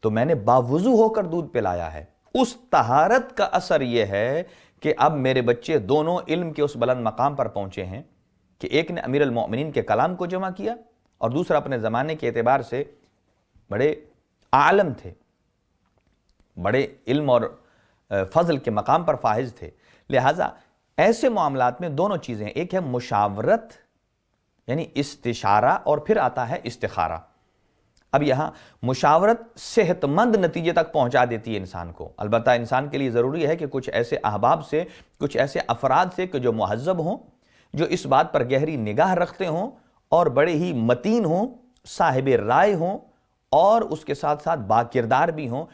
[SPEAKER 1] تو میں نے باوضو ہو کر دودھ پلایا ہے. اس طہارت کا اثر یہ ہے کہ اب میرے بچے دونوں علم کے اس بلند مقام پر پہنچے ہیں کہ ایک نے امیر المؤمنین کے کلام کو جمع کیا اور دوسرا اپنے زمانے کے اعتبار سے بڑے عالم تھے، بڑے علم اور فضل کے مقام پر فائز تھے. لہٰذا ایسے معاملات میں دونوں چیزیں، ایک ہے مشاورت یعنی استشارہ، اور پھر آتا ہے استخارہ. اب یہاں مشاورت صحت مند نتیجے تک پہنچا دیتی ہے انسان کو. البتہ انسان کے لیے ضروری ہے کہ کچھ ایسے احباب سے، کچھ ایسے افراد سے کہ جو مہذب ہوں، جو اس بات پر گہری نگاہ رکھتے ہوں اور بڑے ہی متین ہوں، صاحب رائے ہوں اور اس کے ساتھ ساتھ باکردار بھی ہوں،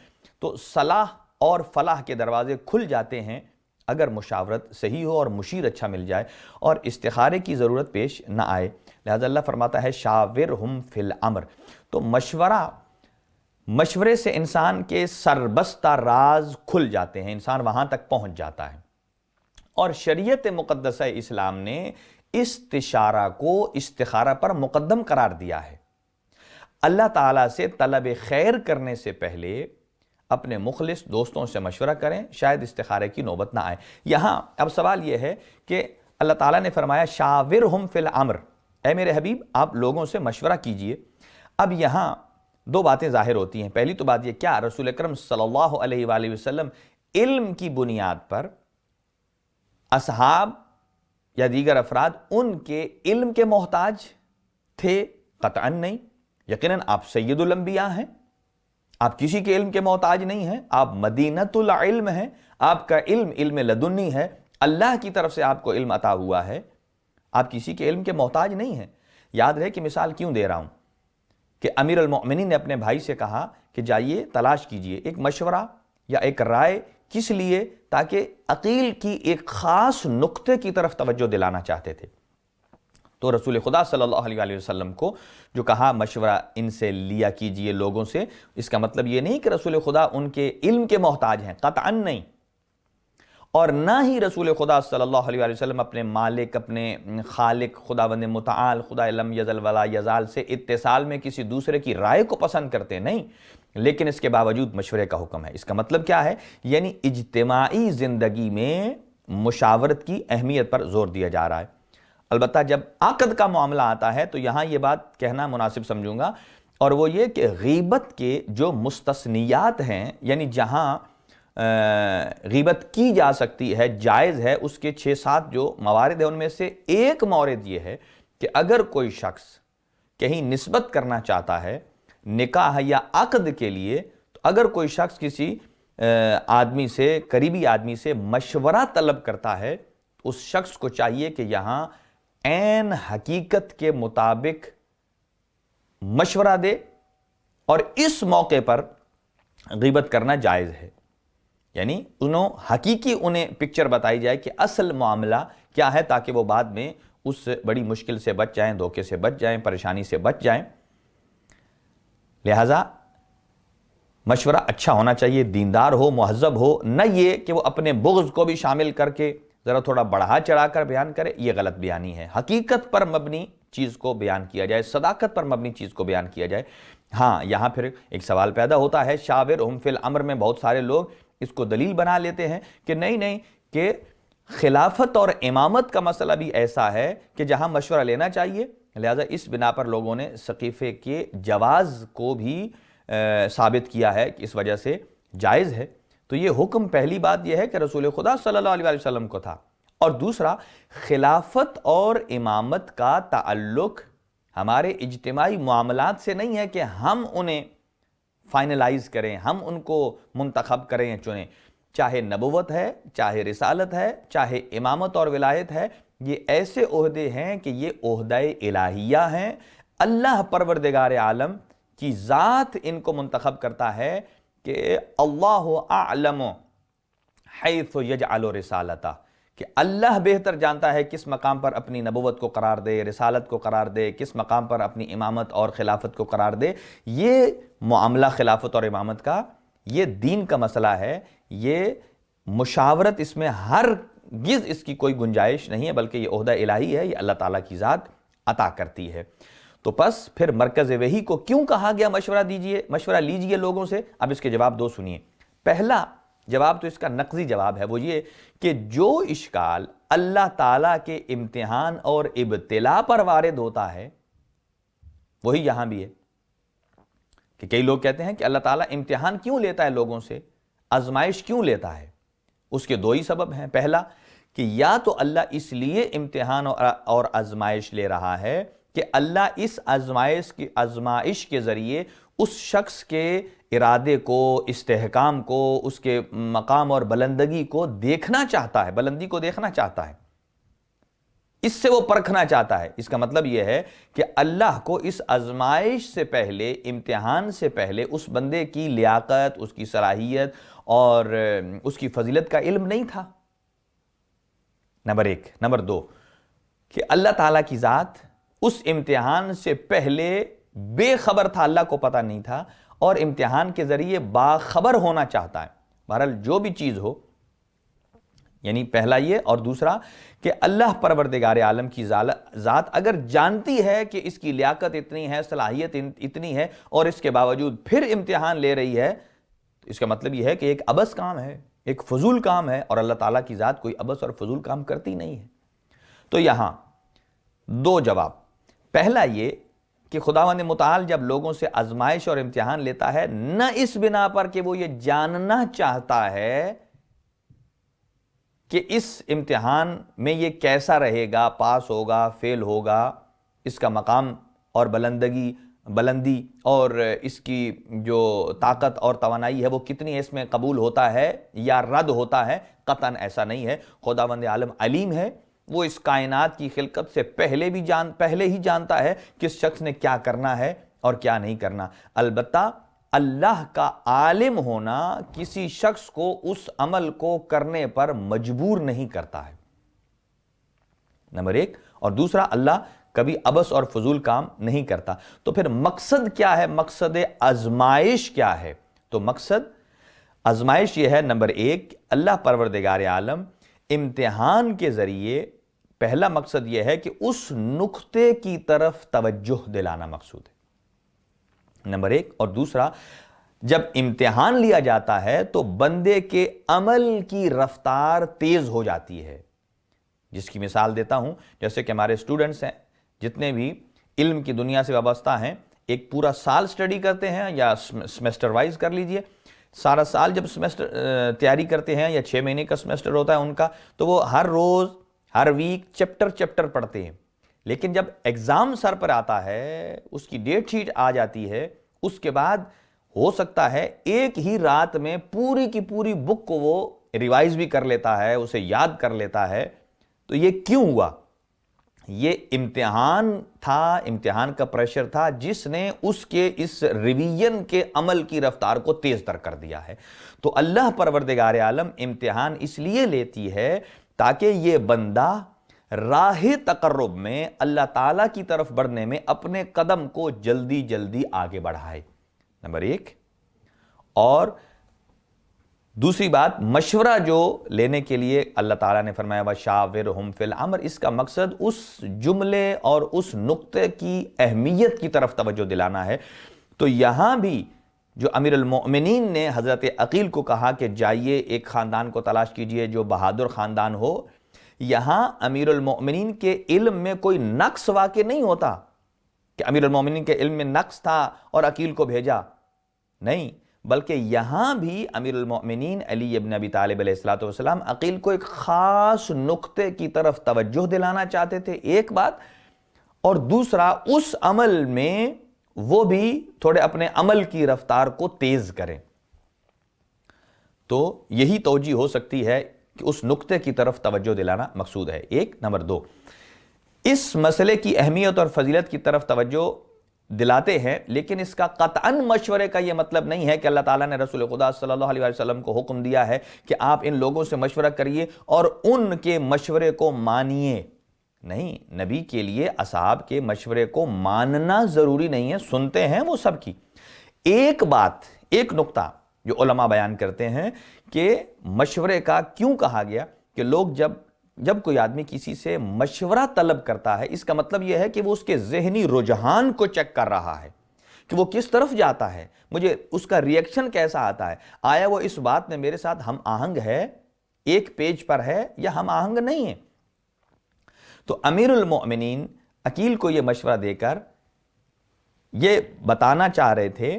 [SPEAKER 1] تو صلاح اور فلاح کے دروازے کھل جاتے ہیں اگر مشاورت صحیح ہو اور مشیر اچھا مل جائے اور استخارے کی ضرورت پیش نہ آئے. لہذا اللہ فرماتا ہے شاورہم فی الامر. تو مشورے سے انسان کے سربستہ راز کھل جاتے ہیں، انسان وہاں تک پہنچ جاتا ہے. اور شریعت مقدسہ اسلام نے استشارہ کو استخارہ پر مقدم قرار دیا ہے. اللہ تعالیٰ سے طلب خیر کرنے سے پہلے اپنے مخلص دوستوں سے مشورہ کریں، شاید استخارے کی نوبت نہ آئے. یہاں اب سوال یہ ہے کہ اللہ تعالیٰ نے فرمایا شاورہم فی الامر، اے میرے حبیب آپ لوگوں سے مشورہ کیجئے. اب یہاں 2 باتیں ظاہر ہوتی ہیں. پہلی تو بات یہ، کیا رسول اکرم صلی اللہ علیہ وآلہ وسلم علم کی بنیاد پر اصحاب یا دیگر افراد ان کے علم کے محتاج تھے؟ قطعاً نہیں. یقیناً آپ سید الانبیاء ہیں، آپ کسی کے علم کے محتاج نہیں ہیں، آپ مدینۃ العلم ہیں، آپ کا علم لدنی ہے، اللہ کی طرف سے آپ کو علم عطا ہوا ہے، آپ کسی کے علم کے محتاج نہیں ہیں. یاد رہے کہ مثال کیوں دے رہا ہوں کہ امیر المؤمنین نے اپنے بھائی سے کہا کہ جائیے تلاش کیجئے ایک مشورہ یا ایک رائے. کس لیے؟ تاکہ عقیل کی ایک خاص نقطے کی طرف توجہ دلانا چاہتے تھے. تو رسول خدا صلی اللہ علیہ وآلہ وسلم کو جو کہا مشورہ ان سے لیا کیجئے لوگوں سے، اس کا مطلب یہ نہیں کہ رسول خدا ان کے علم کے محتاج ہیں، قطعاً نہیں. اور نہ ہی رسول خدا صلی اللہ علیہ وآلہ وسلم اپنے مالک، اپنے خالق خداوند متعال خدا لم یزل ولا یزال سے اتصال میں کسی دوسرے کی رائے کو پسند کرتے نہیں، لیکن اس کے باوجود مشورے کا حکم ہے. اس کا مطلب کیا ہے؟ یعنی اجتماعی زندگی میں مشاورت کی اہمیت پر زور دیا جا رہا ہے. البتہ جب عقد کا معاملہ آتا ہے تو یہاں یہ بات کہنا مناسب سمجھوں گا، اور وہ یہ کہ غیبت کے جو مستثنیات ہیں، یعنی جہاں غیبت کی جا سکتی ہے، جائز ہے، اس کے 6-7 جو موارد ہیں ان میں سے ایک مورد یہ ہے کہ اگر کوئی شخص کہیں نسبت کرنا چاہتا ہے نکاح یا عقد کے لیے، تو اگر کوئی شخص کسی آدمی سے، قریبی آدمی سے مشورہ طلب کرتا ہے، اس شخص کو چاہیے کہ یہاں عین حقیقت کے مطابق مشورہ دے، اور اس موقع پر غیبت کرنا جائز ہے، یعنی حقیقی انہیں پکچر بتائی جائے کہ اصل معاملہ کیا ہے، تاکہ وہ بعد میں اس بڑی مشکل سے بچ جائیں، دھوکے سے بچ جائیں، پریشانی سے بچ جائیں۔ لہٰذا مشورہ اچھا ہونا چاہیے، دیندار ہو، مہذب ہو، نہ یہ کہ وہ اپنے بغض کو بھی شامل کر کے ذرا تھوڑا بڑھا چڑھا کر بیان کرے، یہ غلط بیانی ہے۔ حقیقت پر مبنی چیز کو بیان کیا جائے، صداقت پر مبنی چیز کو بیان کیا جائے۔ ہاں، یہاں پھر ایک سوال پیدا ہوتا ہے، شاورہم فی الامر میں بہت سارے لوگ اس کو دلیل بنا لیتے ہیں کہ نہیں کہ خلافت اور امامت کا مسئلہ بھی ایسا ہے کہ جہاں مشورہ لینا چاہیے، لہذا اس بنا پر لوگوں نے سقیفے کے جواز کو بھی ثابت کیا ہے کہ اس وجہ سے جائز ہے۔ تو یہ حکم پہلی بات یہ ہے کہ رسول خدا صلی اللہ علیہ وسلم کو تھا، اور دوسرا خلافت اور امامت کا تعلق ہمارے اجتماعی معاملات سے نہیں ہے کہ ہم انہیں فائنلائز کریں، ہم ان کو منتخب کریں یا چنیں، چاہے نبوت ہے، چاہے رسالت ہے، چاہے امامت اور ولایت ہے، یہ ایسے عہدے ہیں کہ یہ عہدہ الہیہ ہیں، اللہ پروردگار عالم کی ذات ان کو منتخب کرتا ہے کہ اللہ اعلم حیث یجعل رسالتہ، کہ اللہ بہتر جانتا ہے کس مقام پر اپنی نبوت کو قرار دے، رسالت کو قرار دے، کس مقام پر اپنی امامت اور خلافت کو قرار دے۔ یہ معاملہ خلافت اور امامت کا، یہ دین کا مسئلہ ہے، یہ مشاورت اس میں ہرگز اس کی کوئی گنجائش نہیں ہے، بلکہ یہ عہدہ الہی ہے، یہ اللہ تعالیٰ کی ذات عطا کرتی ہے۔ تو پس پھر مرکز وحی کو کیوں کہا گیا مشورہ لیجئے لوگوں سے؟ اب اس کے جواب دو سنیے۔ پہلا جواب تو اس کا نقضی جواب ہے، وہ یہ کہ جو اشکال اللہ تعالیٰ کے امتحان اور ابتلا پر وارد ہوتا ہے وہی یہاں بھی ہے، کہ کئی لوگ کہتے ہیں کہ اللہ تعالیٰ امتحان کیوں لیتا ہے لوگوں سے، آزمائش کیوں لیتا ہے؟ اس کے دو ہی سبب ہیں۔ پہلا کہ یا تو اللہ اس لیے امتحان اور آزمائش لے رہا ہے کہ اللہ اس آزمائش کے ذریعے اس شخص کے ارادے کو، استحکام کو، اس کے مقام اور بلندگی کو دیکھنا چاہتا ہے، بلندی کو دیکھنا چاہتا ہے، اس سے وہ پرکھنا چاہتا ہے۔ اس کا مطلب یہ ہے کہ اللہ کو اس آزمائش سے پہلے، امتحان سے پہلے اس بندے کی لیاقت، اس کی صلاحیت اور اس کی فضیلت کا علم نہیں تھا، نمبر ایک۔ نمبر دو کہ اللہ تعالیٰ کی ذات اس امتحان سے پہلے بے خبر تھا، اللہ کو پتہ نہیں تھا، اور امتحان کے ذریعے باخبر ہونا چاہتا ہے۔ بہرحال جو بھی چیز ہو، یعنی پہلا یہ، اور دوسرا کہ اللہ پروردگار عالم کی ذات اگر جانتی ہے کہ اس کی لیاقت اتنی ہے، صلاحیت اتنی ہے، اور اس کے باوجود پھر امتحان لے رہی ہے، تو اس کا مطلب یہ ہے کہ ایک عبث کام ہے، ایک فضول کام ہے، اور اللہ تعالیٰ کی ذات کوئی عبث اور فضول کام کرتی نہیں ہے۔ تو یہاں دو جواب۔ پہلا یہ کہ خداوند متعال جب لوگوں سے آزمائش اور امتحان لیتا ہے، نہ اس بنا پر کہ وہ یہ جاننا چاہتا ہے کہ اس امتحان میں یہ کیسا رہے گا، پاس ہوگا، فیل ہوگا، اس کا مقام اور بلندی اور اس کی جو طاقت اور توانائی ہے وہ کتنی ہے، اس میں قبول ہوتا ہے یا رد ہوتا ہے، قطعاً ایسا نہیں ہے۔ خداوند عالم علیم ہے، وہ اس کائنات کی خلقت سے پہلے ہی جانتا ہے کہ اس شخص نے کیا کرنا ہے اور کیا نہیں کرنا۔ البتہ اللہ کا عالم ہونا کسی شخص کو اس عمل کو کرنے پر مجبور نہیں کرتا ہے، نمبر ایک۔ اور دوسرا، اللہ کبھی عبث اور فضول کام نہیں کرتا۔ تو پھر مقصد کیا ہے؟ مقصد آزمائش کیا ہے؟ تو مقصد آزمائش یہ ہے، نمبر ایک، اللہ پروردگار عالم امتحان کے ذریعے پہلا مقصد یہ ہے کہ اس نقطے کی طرف توجہ دلانا مقصود ہے، نمبر ایک۔ اور دوسرا، جب امتحان لیا جاتا ہے تو بندے کے عمل کی رفتار تیز ہو جاتی ہے، جس کی مثال دیتا ہوں۔ جیسے کہ ہمارے اسٹوڈنٹس ہیں، جتنے بھی علم کی دنیا سے وابستہ ہیں، ایک پورا سال سٹڈی کرتے ہیں، یا سیمسٹر وائز کر لیجئے، سارا سال جب سیمسٹر تیاری کرتے ہیں یا 6 مہینے کا سیمسٹر ہوتا ہے ان کا، تو وہ ہر روز ہر ویک چیپٹر پڑھتے ہیں، لیکن جب ایگزام سر پر آتا ہے، اس کی ڈیٹ شیٹ آ جاتی ہے، اس کے بعد ہو سکتا ہے ایک ہی رات میں پوری کی پوری بک کو وہ ریوائز بھی کر لیتا ہے، اسے یاد کر لیتا ہے۔ تو یہ کیوں ہوا؟ یہ امتحان تھا، امتحان کا پریشر تھا جس نے اس کے اس ریویژن کے عمل کی رفتار کو تیز تر کر دیا ہے۔ تو اللہ پروردگار عالم امتحان اس لیے لیتی ہے تاکہ یہ بندہ راہ تقرب میں اللہ تعالیٰ کی طرف بڑھنے میں اپنے قدم کو جلدی جلدی آگے بڑھائے، نمبر 1۔ اور دوسری بات، مشورہ جو لینے کے لیے اللہ تعالیٰ نے فرمایا وَشَاوِرْهُمْ فِي الْأَمْرِ، اس کا مقصد اس جملے اور اس نقطے کی اہمیت کی طرف توجہ دلانا ہے۔ تو یہاں بھی جو امیر المؤمنین نے حضرت عقیل کو کہا کہ جائیے ایک خاندان کو تلاش کیجئے جو بہادر خاندان ہو، یہاں امیر المؤمنین کے علم میں کوئی نقص واقع نہیں ہوتا کہ امیر المؤمنین کے علم میں نقص تھا اور عقیل کو بھیجا، نہیں، بلکہ یہاں بھی امیر المؤمنین علی ابن ابی طالب علیہ السلام عقیل کو ایک خاص نقطے کی طرف توجہ دلانا چاہتے تھے، ایک بات، اور دوسرا اس عمل میں وہ بھی تھوڑے اپنے عمل کی رفتار کو تیز کریں۔ تو یہی توجہ ہو سکتی ہے کہ اس نقطے کی طرف توجہ دلانا مقصود ہے، ایک۔ نمبر 2، اس مسئلے کی اہمیت اور فضیلت کی طرف توجہ دلاتے ہیں، لیکن اس کا قطعاً مشورے کا یہ مطلب نہیں ہے کہ اللہ تعالیٰ نے رسول خدا صلی اللہ علیہ وسلم کو حکم دیا ہے کہ آپ ان لوگوں سے مشورہ کریے اور ان کے مشورے کو مانیے۔ نہیں، نبی کے لیے اصحاب کے مشورے کو ماننا ضروری نہیں ہے، سنتے ہیں وہ سب کی۔ ایک بات، ایک نقطہ جو علماء بیان کرتے ہیں کہ مشورے کا کیوں کہا گیا کہ لوگ جب کوئی آدمی کسی سے مشورہ طلب کرتا ہے، اس کا مطلب یہ ہے کہ وہ اس کے ذہنی رجحان کو چیک کر رہا ہے کہ وہ کس طرف جاتا ہے، مجھے اس کا ریئیکشن کیسا آتا ہے، آیا وہ اس بات میں میرے ساتھ ہم آہنگ ہے، ایک پیج پر ہے، یا ہم آہنگ نہیں ہے۔ تو امیر المؤمنین عقیل کو یہ مشورہ دے کر یہ بتانا چاہ رہے تھے،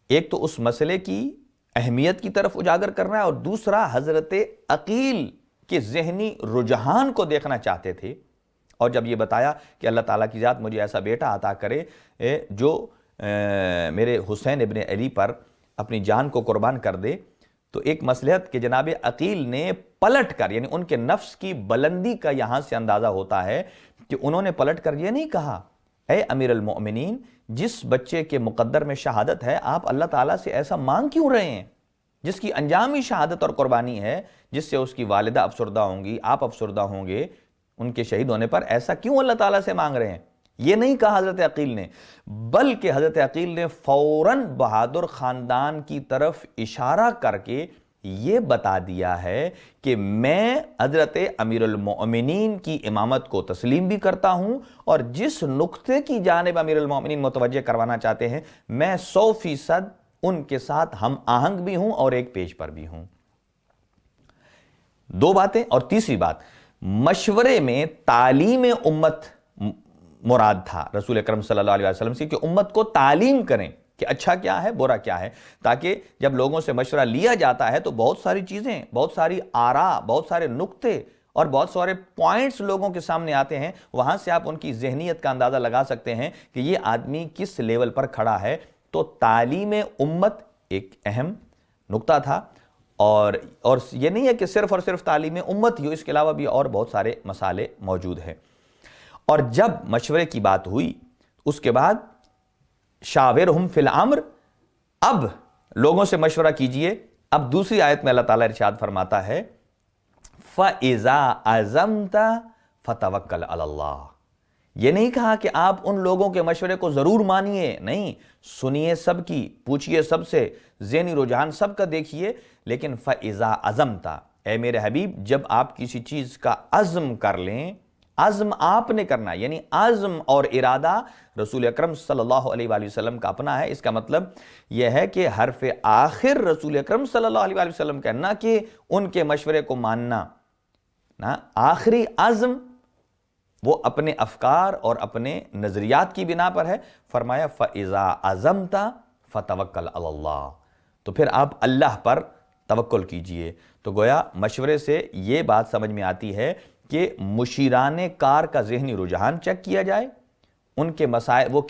[SPEAKER 1] ایک تو اس مسئلے کی اہمیت کی طرف اجاگر کرنا ہے، اور دوسرا حضرت عقیل کہ ذہنی رجحان کو دیکھنا چاہتے تھے۔ اور جب یہ بتایا کہ اللہ تعالیٰ کی ذات مجھے ایسا بیٹا عطا کرے جو میرے حسین ابن علی پر اپنی جان کو قربان کر دے، تو ایک مصلحت کہ جناب عقیل نے پلٹ کر، یعنی ان کے نفس کی بلندی کا یہاں سے اندازہ ہوتا ہے کہ انہوں نے پلٹ کر یہ نہیں کہا اے امیر المؤمنین، جس بچے کے مقدر میں شہادت ہے آپ اللہ تعالیٰ سے ایسا مانگ کیوں رہے ہیں، جس کی انجامی شہادت اور قربانی ہے، جس سے اس کی والدہ افسردہ ہوں گی، آپ افسردہ ہوں گے ان کے شہید ہونے پر، ایسا کیوں اللہ تعالیٰ سے مانگ رہے ہیں؟ یہ نہیں کہا حضرت عقیل نے، بلکہ حضرت عقیل نے فوراً بہادر خاندان کی طرف اشارہ کر کے یہ بتا دیا ہے کہ میں حضرت امیر المؤمنین کی امامت کو تسلیم بھی کرتا ہوں، اور جس نقطے کی جانب امیر المؤمنین متوجہ کروانا چاہتے ہیں میں 100% ان کے ساتھ ہم آہنگ بھی ہوں اور ایک پیج پر بھی ہوں۔ دو باتیں، اور تیسری بات، مشورے میں تعلیم امت مراد تھا رسول اکرم صلی اللہ علیہ وسلم سے کہ امت کو تعلیم کریں کہ اچھا کیا ہے، برا کیا ہے، تاکہ جب لوگوں سے مشورہ لیا جاتا ہے تو بہت ساری چیزیں، بہت ساری آراء، بہت سارے نقطے اور بہت سارے پوائنٹس لوگوں کے سامنے آتے ہیں، وہاں سے آپ ان کی ذہنیت کا اندازہ لگا سکتے ہیں کہ یہ آدمی کس لیول پر کھڑا ہے۔ تو تعلیم امت ایک اہم نقطہ تھا، اور یہ نہیں ہے کہ صرف اور صرف تعلیم امت ہی ہو، اس کے علاوہ بھی اور بہت سارے مسائل موجود ہیں۔ اور جب مشورے کی بات ہوئی اس کے بعد شاورہم فی الامر، اب لوگوں سے مشورہ کیجئے۔ اب دوسری آیت میں اللہ تعالیٰ ارشاد فرماتا ہے فَإِذَا عَزَمْتَ فَتَوَكَّلْ عَلَى اللَّهِ، یہ نہیں کہا کہ آپ ان لوگوں کے مشورے کو ضرور مانیے، نہیں، سنیے سب کی، پوچھئے سب سے، ذہنی رجحان سب کا دیکھیے، لیکن فَإِذَا عَزَمْتَ، اے میرے حبیب جب آپ کسی چیز کا عزم کر لیں، عزم آپ نے کرنا، یعنی عزم اور ارادہ رسول اکرم صلی اللہ علیہ وآلہ وسلم کا اپنا ہے۔ اس کا مطلب یہ ہے کہ حرف آخر رسول اکرم صلی اللہ علیہ وآلہ وسلم کا، نہ کہ ان کے مشورے کو ماننا، نہ، آخری عزم وہ اپنے افکار اور اپنے نظریات کی بنا پر ہے۔ فرمایا فَإِذَا عَزَمْتَ فَتَوَكَّلْ عَلَى اللَّهِ، تو پھر آپ اللہ پر توکل کیجئے۔ تو گویا مشورے سے یہ بات سمجھ میں آتی ہے کہ مشیران کار کا ذہنی رجحان چیک کیا جائے، ان کے مسائل، وہ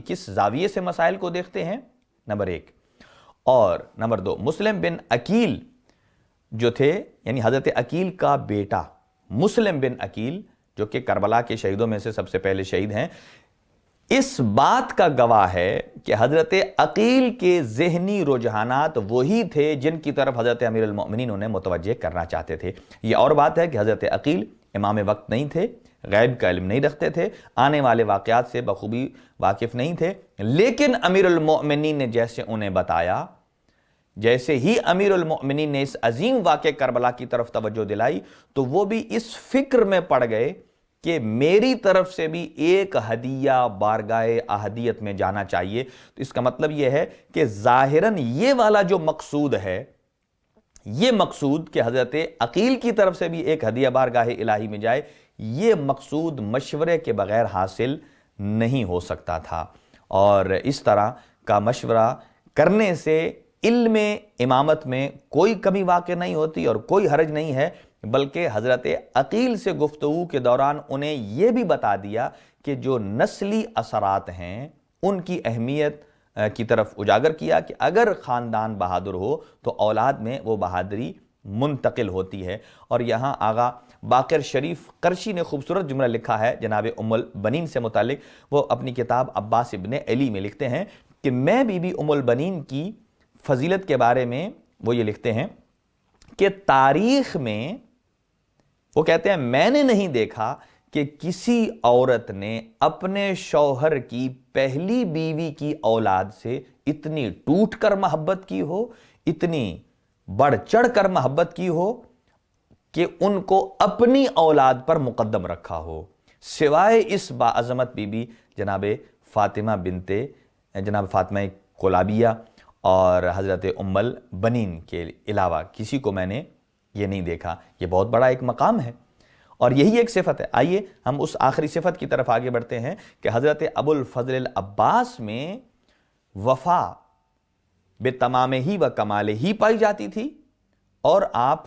[SPEAKER 1] کس زاویے سے مسائل کو دیکھتے ہیں، نمبر 1۔ اور نمبر 2، مسلم بن عقیل جو تھے، یعنی حضرت عقیل کا بیٹا مسلم بن عقیل، جو کہ کربلا کے شہیدوں میں سے سب سے پہلے شہید ہیں، اس بات کا گواہ ہے کہ حضرت عقیل کے ذہنی رجحانات وہی تھے جن کی طرف حضرت امیر المؤمنین انہیں متوجہ کرنا چاہتے تھے۔ یہ اور بات ہے کہ حضرت عقیل امام وقت نہیں تھے، غیب کا علم نہیں رکھتے تھے، آنے والے واقعات سے بخوبی واقف نہیں تھے، لیکن امیر المؤمنین نے جیسے انہیں بتایا، جیسے ہی امیر المؤمنین نے اس عظیم واقع کربلا کی طرف توجہ دلائی، تو وہ بھی اس فکر میں پڑ گئے کہ میری طرف سے بھی ایک ہدیہ بارگاہ احدیت میں جانا چاہیے۔ تو اس کا مطلب یہ ہے کہ ظاہراً یہ والا جو مقصود ہے، یہ مقصود کہ حضرت عقیل کی طرف سے بھی ایک ہدیہ بارگاہ الہی میں جائے، یہ مقصود مشورے کے بغیر حاصل نہیں ہو سکتا تھا۔ اور اس طرح کا مشورہ کرنے سے علم امامت میں کوئی کمی واقع نہیں ہوتی اور کوئی حرج نہیں ہے، بلکہ حضرت عقیل سے گفتگو کے دوران انہیں یہ بھی بتا دیا کہ جو نسلی اثرات ہیں ان کی اہمیت کی طرف اجاگر کیا کہ اگر خاندان بہادر ہو تو اولاد میں وہ بہادری منتقل ہوتی ہے۔ اور یہاں آغا باقر شریف قرشی نے خوبصورت جملہ لکھا ہے جناب ام البنین سے متعلق۔ وہ اپنی کتاب عباس ابن علی میں لکھتے ہیں کہ میں بی بی ام البنین کی فضیلت کے بارے میں وہ یہ لکھتے ہیں کہ تاریخ میں، وہ کہتے ہیں، میں نے نہیں دیکھا کہ کسی عورت نے اپنے شوہر کی پہلی بیوی کی اولاد سے اتنی ٹوٹ کر محبت کی ہو، اتنی بڑھ چڑھ کر محبت کی ہو کہ ان کو اپنی اولاد پر مقدم رکھا ہو، سوائے اس باعظمت بی بی جناب فاطمہ کلابیہ اور حضرت ام البنین کے علاوہ کسی کو میں نے یہ نہیں دیکھا۔ یہ بہت بڑا ایک مقام ہے اور یہی ایک صفت ہے۔ آئیے ہم اس آخری صفت کی طرف آگے بڑھتے ہیں کہ حضرت ابو الفضل العباس میں وفا بے تمام ہی و کمال ہی پائی جاتی تھی، اور آپ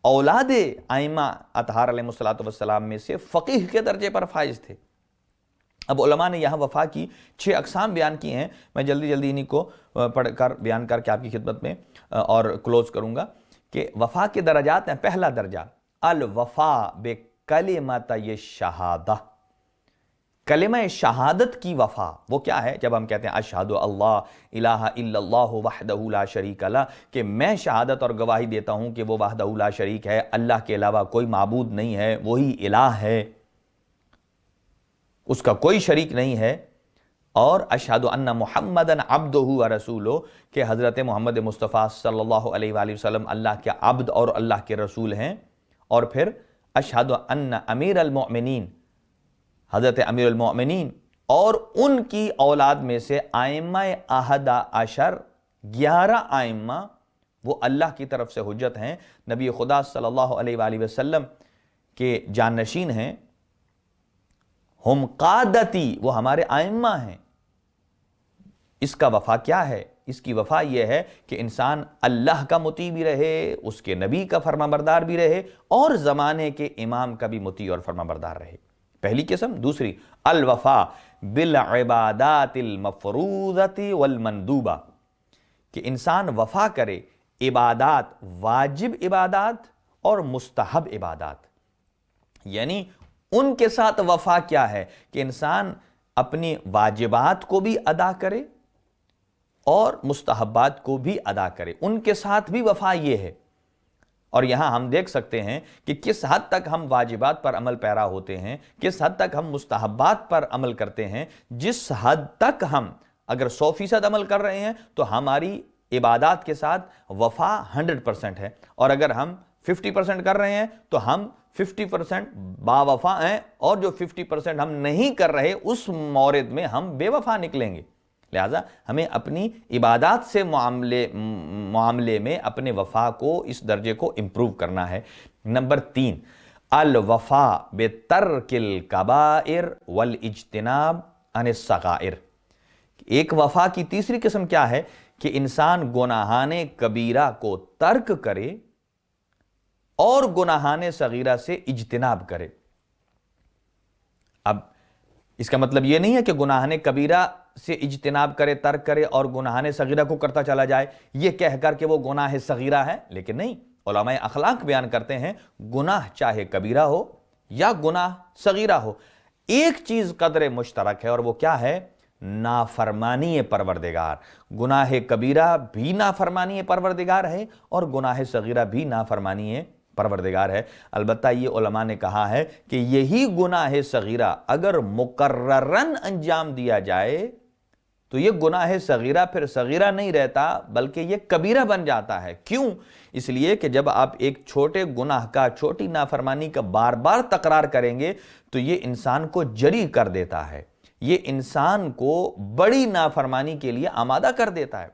[SPEAKER 1] اولاد ائمہ اطہار علیہ السلام میں سے فقیہ کے درجے پر فائز تھے۔ اب علماء نے یہاں وفا کی 6 اقسام بیان کی ہیں، میں جلدی انہی کو پڑھ کر بیان کر کے آپ کی خدمت میں اور کلوز کروں گا کہ وفا کے درجات ہیں۔ پہلا درجہ الوفا بکلمۃ الشہادہ، کلمہ شہادت کی وفا۔ وہ کیا ہے؟ جب ہم کہتے ہیں اشہد اللہ الہ الا اللہ وحدہ لا شریک لہ، کہ میں شہادت اور گواہی دیتا ہوں کہ وہ وحدہ لا شریک ہے، اللہ کے علاوہ کوئی معبود نہیں ہے، وہی الہ ہے، اس کا کوئی شریک نہیں ہے، اور اشہد ان محمدا عبدہ ورسولہ، کہ حضرت محمد مصطفیٰ صلی اللہ علیہ وآلہ وسلم اللہ کے عبد اور اللہ کے رسول ہیں، اور پھر اشہد ان امیر المؤمنین، حضرت امیر المؤمنین اور ان کی اولاد میں سے ائمہ 11 ائمہ وہ اللہ کی طرف سے حجت ہیں، نبی خدا صلی اللہ علیہ وآلہ وسلم کے جانشین ہیں، ہم قادتی، وہ ہمارے ائمہ ہیں۔ اس کا وفا کیا ہے؟ اس کی وفا یہ ہے کہ انسان اللہ کا مطیع بھی رہے، اس کے نبی کا فرما بردار بھی رہے، اور زمانے کے امام کا بھی مطیع اور فرما بردار رہے، پہلی قسم۔ دوسری الوفا بالعبادات المفروضۃ والمندوبہ، کہ انسان وفا کرے عبادات، واجب عبادات اور مستحب عبادات، یعنی ان کے ساتھ وفا کیا ہے کہ انسان اپنی واجبات کو بھی ادا کرے اور مستحبات کو بھی ادا کرے، ان کے ساتھ بھی وفا یہ ہے۔ اور یہاں ہم دیکھ سکتے ہیں کہ کس حد تک ہم واجبات پر عمل پیرا ہوتے ہیں، کس حد تک ہم مستحبات پر عمل کرتے ہیں۔ جس حد تک ہم اگر 100% عمل کر رہے ہیں تو ہماری عبادات کے ساتھ وفا 100% ہے، اور اگر ہم 50% کر رہے ہیں تو ہم 50% با وفا ہیں، اور جو 50% ہم نہیں کر رہے اس مورد میں ہم بے وفا نکلیں گے۔ لہٰذا ہمیں اپنی عبادات سے معاملے میں اپنے وفا کو، اس درجے کو امپروو کرنا ہے۔ نمبر 3 الوفا بترک الکبائر والاجتناب عن الصغائر، ایک وفا کی تیسری قسم کیا ہے کہ انسان گناہان کبیرہ کو ترک کرے اور گناہان صغیرہ سے اجتناب کرے۔ اب اس کا مطلب یہ نہیں ہے کہ گناہان کبیرہ سے اجتناب کرے، ترک کرے اور گناہان صغیرہ کو کرتا چلا جائے یہ کہہ کر کہ وہ گناہ صغیرہ ہے، لیکن نہیں، علماء اخلاق بیان کرتے ہیں گناہ چاہے کبیرہ ہو یا گناہ صغیرہ ہو، ایک چیز قدر مشترک ہے، اور وہ کیا ہے؟ نافرمانی پروردگار۔ گناہ کبیرہ بھی نافرمانی پروردگار ہے اور گناہ صغیرہ بھی نافرمانی پروردگار ہے۔ البتہ یہ علماء نے کہا ہے کہ یہی گناہ صغیرہ اگر مقررن انجام دیا جائے تو یہ گناہ صغیرہ پھر صغیرہ نہیں رہتا بلکہ یہ کبیرہ بن جاتا ہے۔ کیوں؟ اس لیے کہ جب آپ ایک چھوٹے گناہ کا، چھوٹی نافرمانی کا بار بار تکرار کریں گے تو یہ انسان کو جری کر دیتا ہے، یہ انسان کو بڑی نافرمانی کے لیے آمادہ کر دیتا ہے۔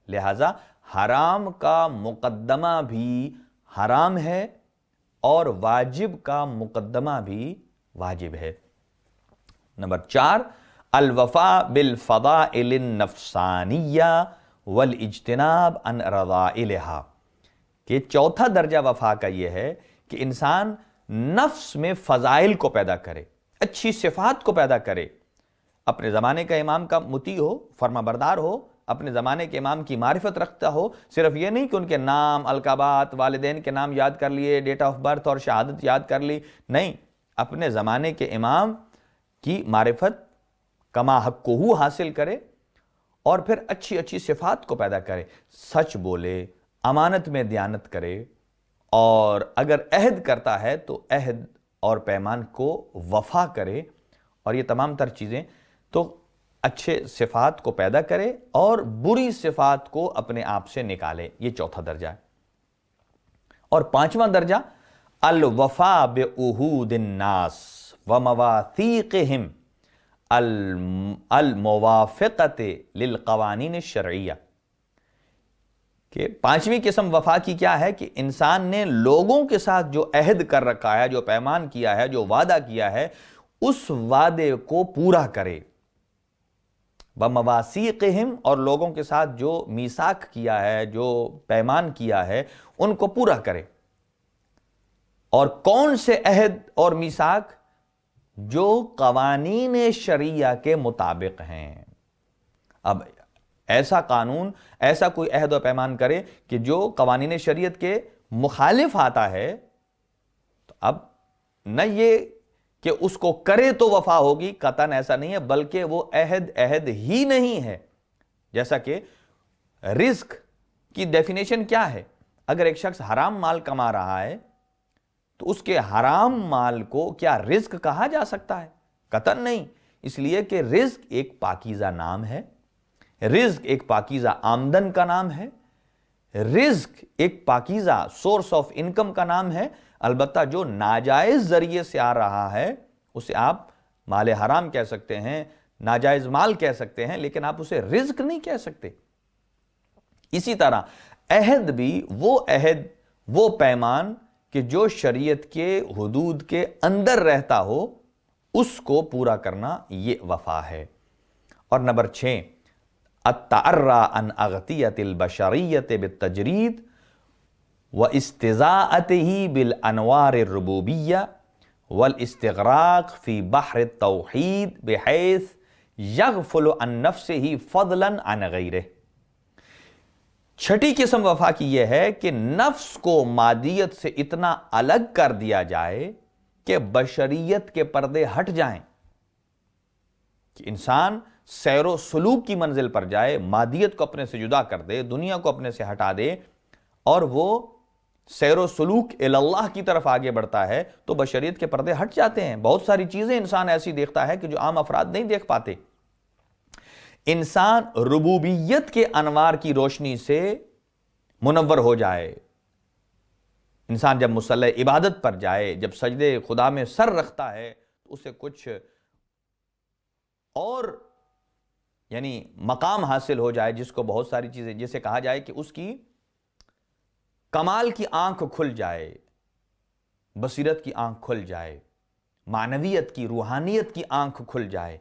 [SPEAKER 1] لہٰذا حرام کا مقدمہ بھی حرام ہے اور واجب کا مقدمہ بھی واجب ہے۔ نمبر 4، الوفاء بالفضائل النفسانیہ والاجتناب عن رذائلہا، کہ چوتھا درجہ وفا کا یہ ہے کہ انسان نفس میں فضائل کو پیدا کرے، اچھی صفات کو پیدا کرے، اپنے زمانے کا امام کا مطیع ہو، فرما بردار ہو، اپنے زمانے کے امام کی معرفت رکھتا ہو، صرف یہ نہیں کہ ان کے نام، القابات، والدین کے نام یاد کر لیے، ڈیٹ آف برتھ اور شہادت یاد کر لی، نہیں، اپنے زمانے کے امام کی معرفت کما حقہ حاصل کرے اور پھر اچھی اچھی صفات کو پیدا کرے، سچ بولے، امانت میں دیانت کرے، اور اگر عہد کرتا ہے تو عہد اور پیمان کو وفا کرے، اور یہ تمام تر چیزیں تو اچھے صفات کو پیدا کرے اور بری صفات کو اپنے آپ سے نکالے، یہ چوتھا درجہ ہے۔ اور پانچواں درجہ الوفاء بعہود الناس ومواثیقہم الموافقۃ للقوانین الشرعیہ، کہ پانچویں قسم وفا کی کیا ہے کہ انسان نے لوگوں کے ساتھ جو عہد کر رکھا ہے، جو پیمان کیا ہے، جو وعدہ کیا ہے، اس وعدے کو پورا کرے، بمواثیقہم، اور لوگوں کے ساتھ جو میثاق کیا ہے، جو پیمان کیا ہے، ان کو پورا کرے۔ اور کون سے عہد اور میثاق؟ جو قوانین شرعیہ کے مطابق ہیں۔ اب ایسا قانون، ایسا کوئی عہد و پیمان کرے کہ جو قوانین شریعت کے مخالف آتا ہے، تو اب نہ یہ کہ اس کو کرے تو وفا ہوگی، قطعاً ایسا نہیں ہے، بلکہ وہ عہد ہی نہیں ہے۔ جیسا کہ رزق کی ڈیفینیشن کیا ہے؟ اگر ایک شخص حرام مال کما رہا ہے تو اس کے حرام مال کو کیا رزق کہا جا سکتا ہے؟ قطعاً نہیں، اس لیے کہ رزق ایک پاکیزہ نام ہے، رزق ایک پاکیزہ آمدن کا نام ہے، رزق ایک پاکیزہ سورس آف انکم کا نام ہے۔ البتہ جو ناجائز ذریعے سے آ رہا ہے اسے آپ مال حرام کہہ سکتے ہیں، ناجائز مال کہہ سکتے ہیں، لیکن آپ اسے رزق نہیں کہہ سکتے۔ اسی طرح عہد بھی وہ عہد، وہ پیمان کہ جو شریعت کے حدود کے اندر رہتا ہو، اس کو پورا کرنا یہ وفا ہے۔ اور نمبر 6، التعرّی عن اغطیۃ البشریۃ بالتجرید واستضاءتہ بالانوار الربوبیہ والاستغراق فی بحر التوحید بحیث یغفل عن نفسہ فضلا عن غیرہ۔ چھٹی قسم وفا کی یہ ہے کہ نفس کو مادیت سے اتنا الگ کر دیا جائے کہ بشریت کے پردے ہٹ جائیں، کہ انسان سیر و سلوک کی منزل پر جائے، مادیت کو اپنے سے جدا کر دے، دنیا کو اپنے سے ہٹا دے، اور وہ سیر و سلوک اللہ کی طرف آگے بڑھتا ہے تو بشریت کے پردے ہٹ جاتے ہیں۔ بہت ساری چیزیں انسان ایسی دیکھتا ہے کہ جو عام افراد نہیں دیکھ پاتے۔ انسان ربوبیت کے انوار کی روشنی سے منور ہو جائے، انسان جب مصلی عبادت پر جائے، جب سجدے خدا میں سر رکھتا ہے تو اسے کچھ اور یعنی مقام حاصل ہو جائے، جس کو بہت ساری چیزیں، جسے کہا جائے کہ اس کی کمال کی آنکھ کھل جائے، بصیرت کی آنکھ کھل جائے، معنویت کی، روحانیت کی آنکھ کھل جائے۔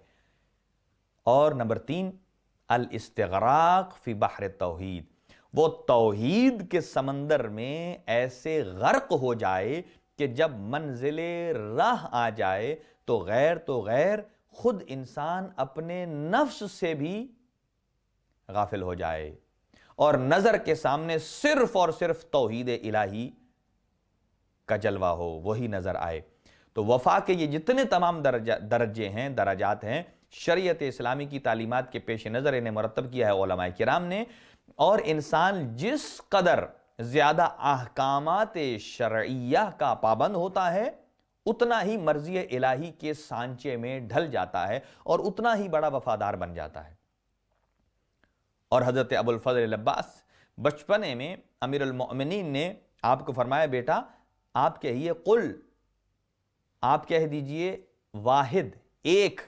[SPEAKER 1] اور نمبر 3، الاستغراق فی بحر التوحید، وہ توحید کے سمندر میں ایسے غرق ہو جائے کہ جب منزل راہ آ جائے تو غیر خود انسان اپنے نفس سے بھی غافل ہو جائے اور نظر کے سامنے صرف اور صرف توحید الہی کا جلوہ ہو، وہی نظر آئے۔ تو وفا کے یہ جتنے تمام درجے ہیں، درجات ہیں، شریعت اسلامی کی تعلیمات کے پیش نظر انہیں مرتب کیا ہے علماء کرام نے، اور انسان جس قدر زیادہ احکامات شرعیہ کا پابند ہوتا ہے اتنا ہی مرضی الہی کے سانچے میں ڈھل جاتا ہے اور اتنا ہی بڑا وفادار بن جاتا ہے۔ اور حضرت ابو الفضل العباس بچپنے میں امیر المؤمنین نے آپ کو فرمایا، بیٹا آپ کہیے قل، آپ کہہ دیجئے واحد، ایک۔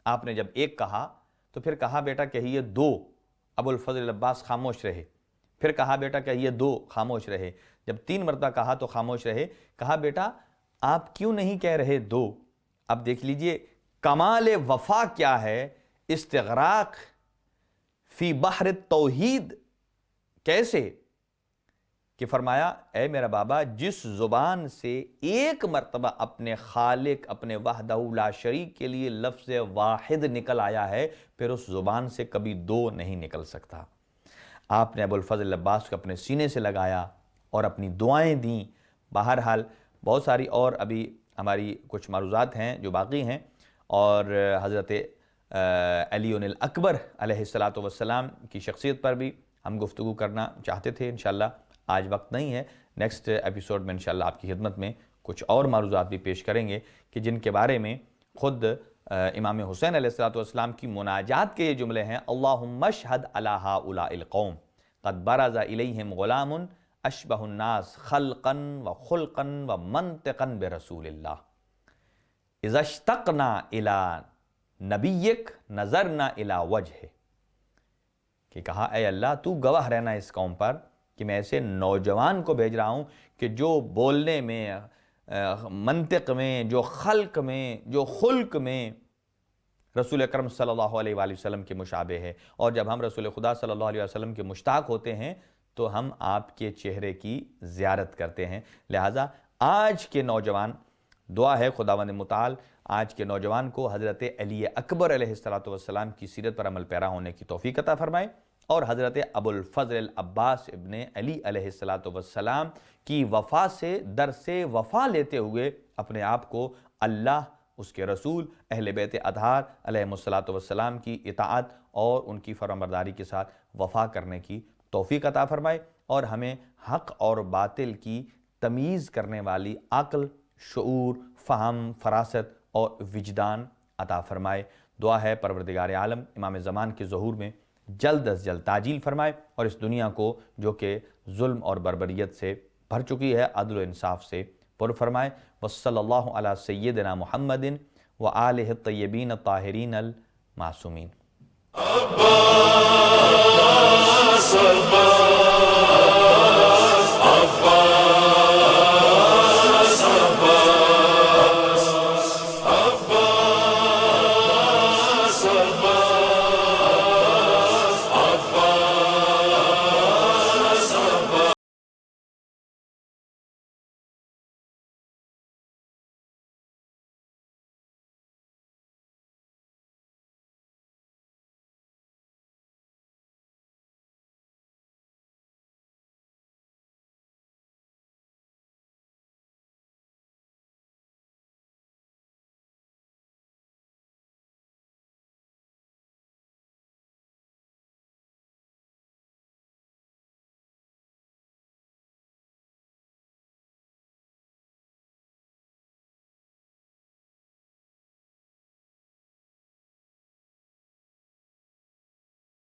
[SPEAKER 1] آپ نے جب ایک کہا تو پھر کہا بیٹا کہیے دو۔ ابو الفضل العباس خاموش رہے، پھر کہا بیٹا کہیے دو، خاموش رہے۔ جب 3 مرتبہ کہا تو خاموش رہے، کہا بیٹا آپ کیوں نہیں کہہ رہے دو؟ اب دیکھ لیجئے کمال وفا کیا ہے، استغراق فی بحر التوحید کیسے کہ فرمایا اے میرا بابا، جس زبان سے ایک مرتبہ اپنے خالق، اپنے وحدہ لا شریک کے لیے لفظ واحد نکل آیا ہے، پھر اس زبان سے کبھی دو نہیں نکل سکتا۔ آپ نے ابو الفضل العباس کو اپنے سینے سے لگایا اور اپنی دعائیں دیں۔ بہرحال بہت ساری اور ابھی ہماری کچھ معروضات ہیں جو باقی ہیں، اور حضرت علی الاکبر علیہ السلام کی شخصیت پر بھی ہم گفتگو کرنا چاہتے تھے۔ انشاءاللہ آج وقت نہیں ہے، نیکسٹ ایپیسوڈ میں انشاءاللہ آپ کی خدمت میں کچھ اور معروضات بھی پیش کریں گے کہ جن کے بارے میں خود امام حسین علیہ السلام کی مناجات کے یہ جملے ہیں، اللہم اشہد علی ہؤلاء القوم قد برز الیہم غلام اشبہ الناس خلقا و خلقا و منطقا برسول اللہ، اذا اشتقنا الی نبیک نظرنا الی وجہ، کہ کہا اے اللہ تو گواہ رہنا اس قوم پر کہ میں ایسے نوجوان کو بھیج رہا ہوں کہ جو بولنے میں، منطق میں، جو خلق میں، جو خلق میں رسول اکرم صلی اللہ علیہ وآلہ وسلم کے مشابہ ہے، اور جب ہم رسول خدا صلی اللہ علیہ وسلم کے مشتاق ہوتے ہیں تو ہم آپ کے چہرے کی زیارت کرتے ہیں۔ لہٰذا آج کے نوجوان، دعا ہے خداوند متعال آج کے نوجوان کو حضرت علی اکبر علیہ السلام کی سیرت پر عمل پیرا ہونے کی توفیق عطا فرمائے، اور حضرت ابو الفضل العباس ابن علی علیہ السلام کی وفا سے درس وفا لیتے ہوئے اپنے آپ کو اللہ، اس کے رسول، اہل بیت اطہار علیہ السلام کی اطاعت اور ان کی فرمانبرداری کے ساتھ وفا کرنے کی توفیق عطا فرمائے، اور ہمیں حق اور باطل کی تمیز کرنے والی عقل، شعور، فہم، فراست اور وجدان عطا فرمائے۔ دعا ہے پروردگار عالم امام زمان کے ظہور میں جلد از جلد تعجیل فرمائے، اور اس دنیا کو جو کہ ظلم اور بربریت سے بھر چکی ہے عدل و انصاف سے پر فرمائے۔ وصلی اللہ علی سیدنا محمد وآلہ الطیبین الطاہرین المعصومین۔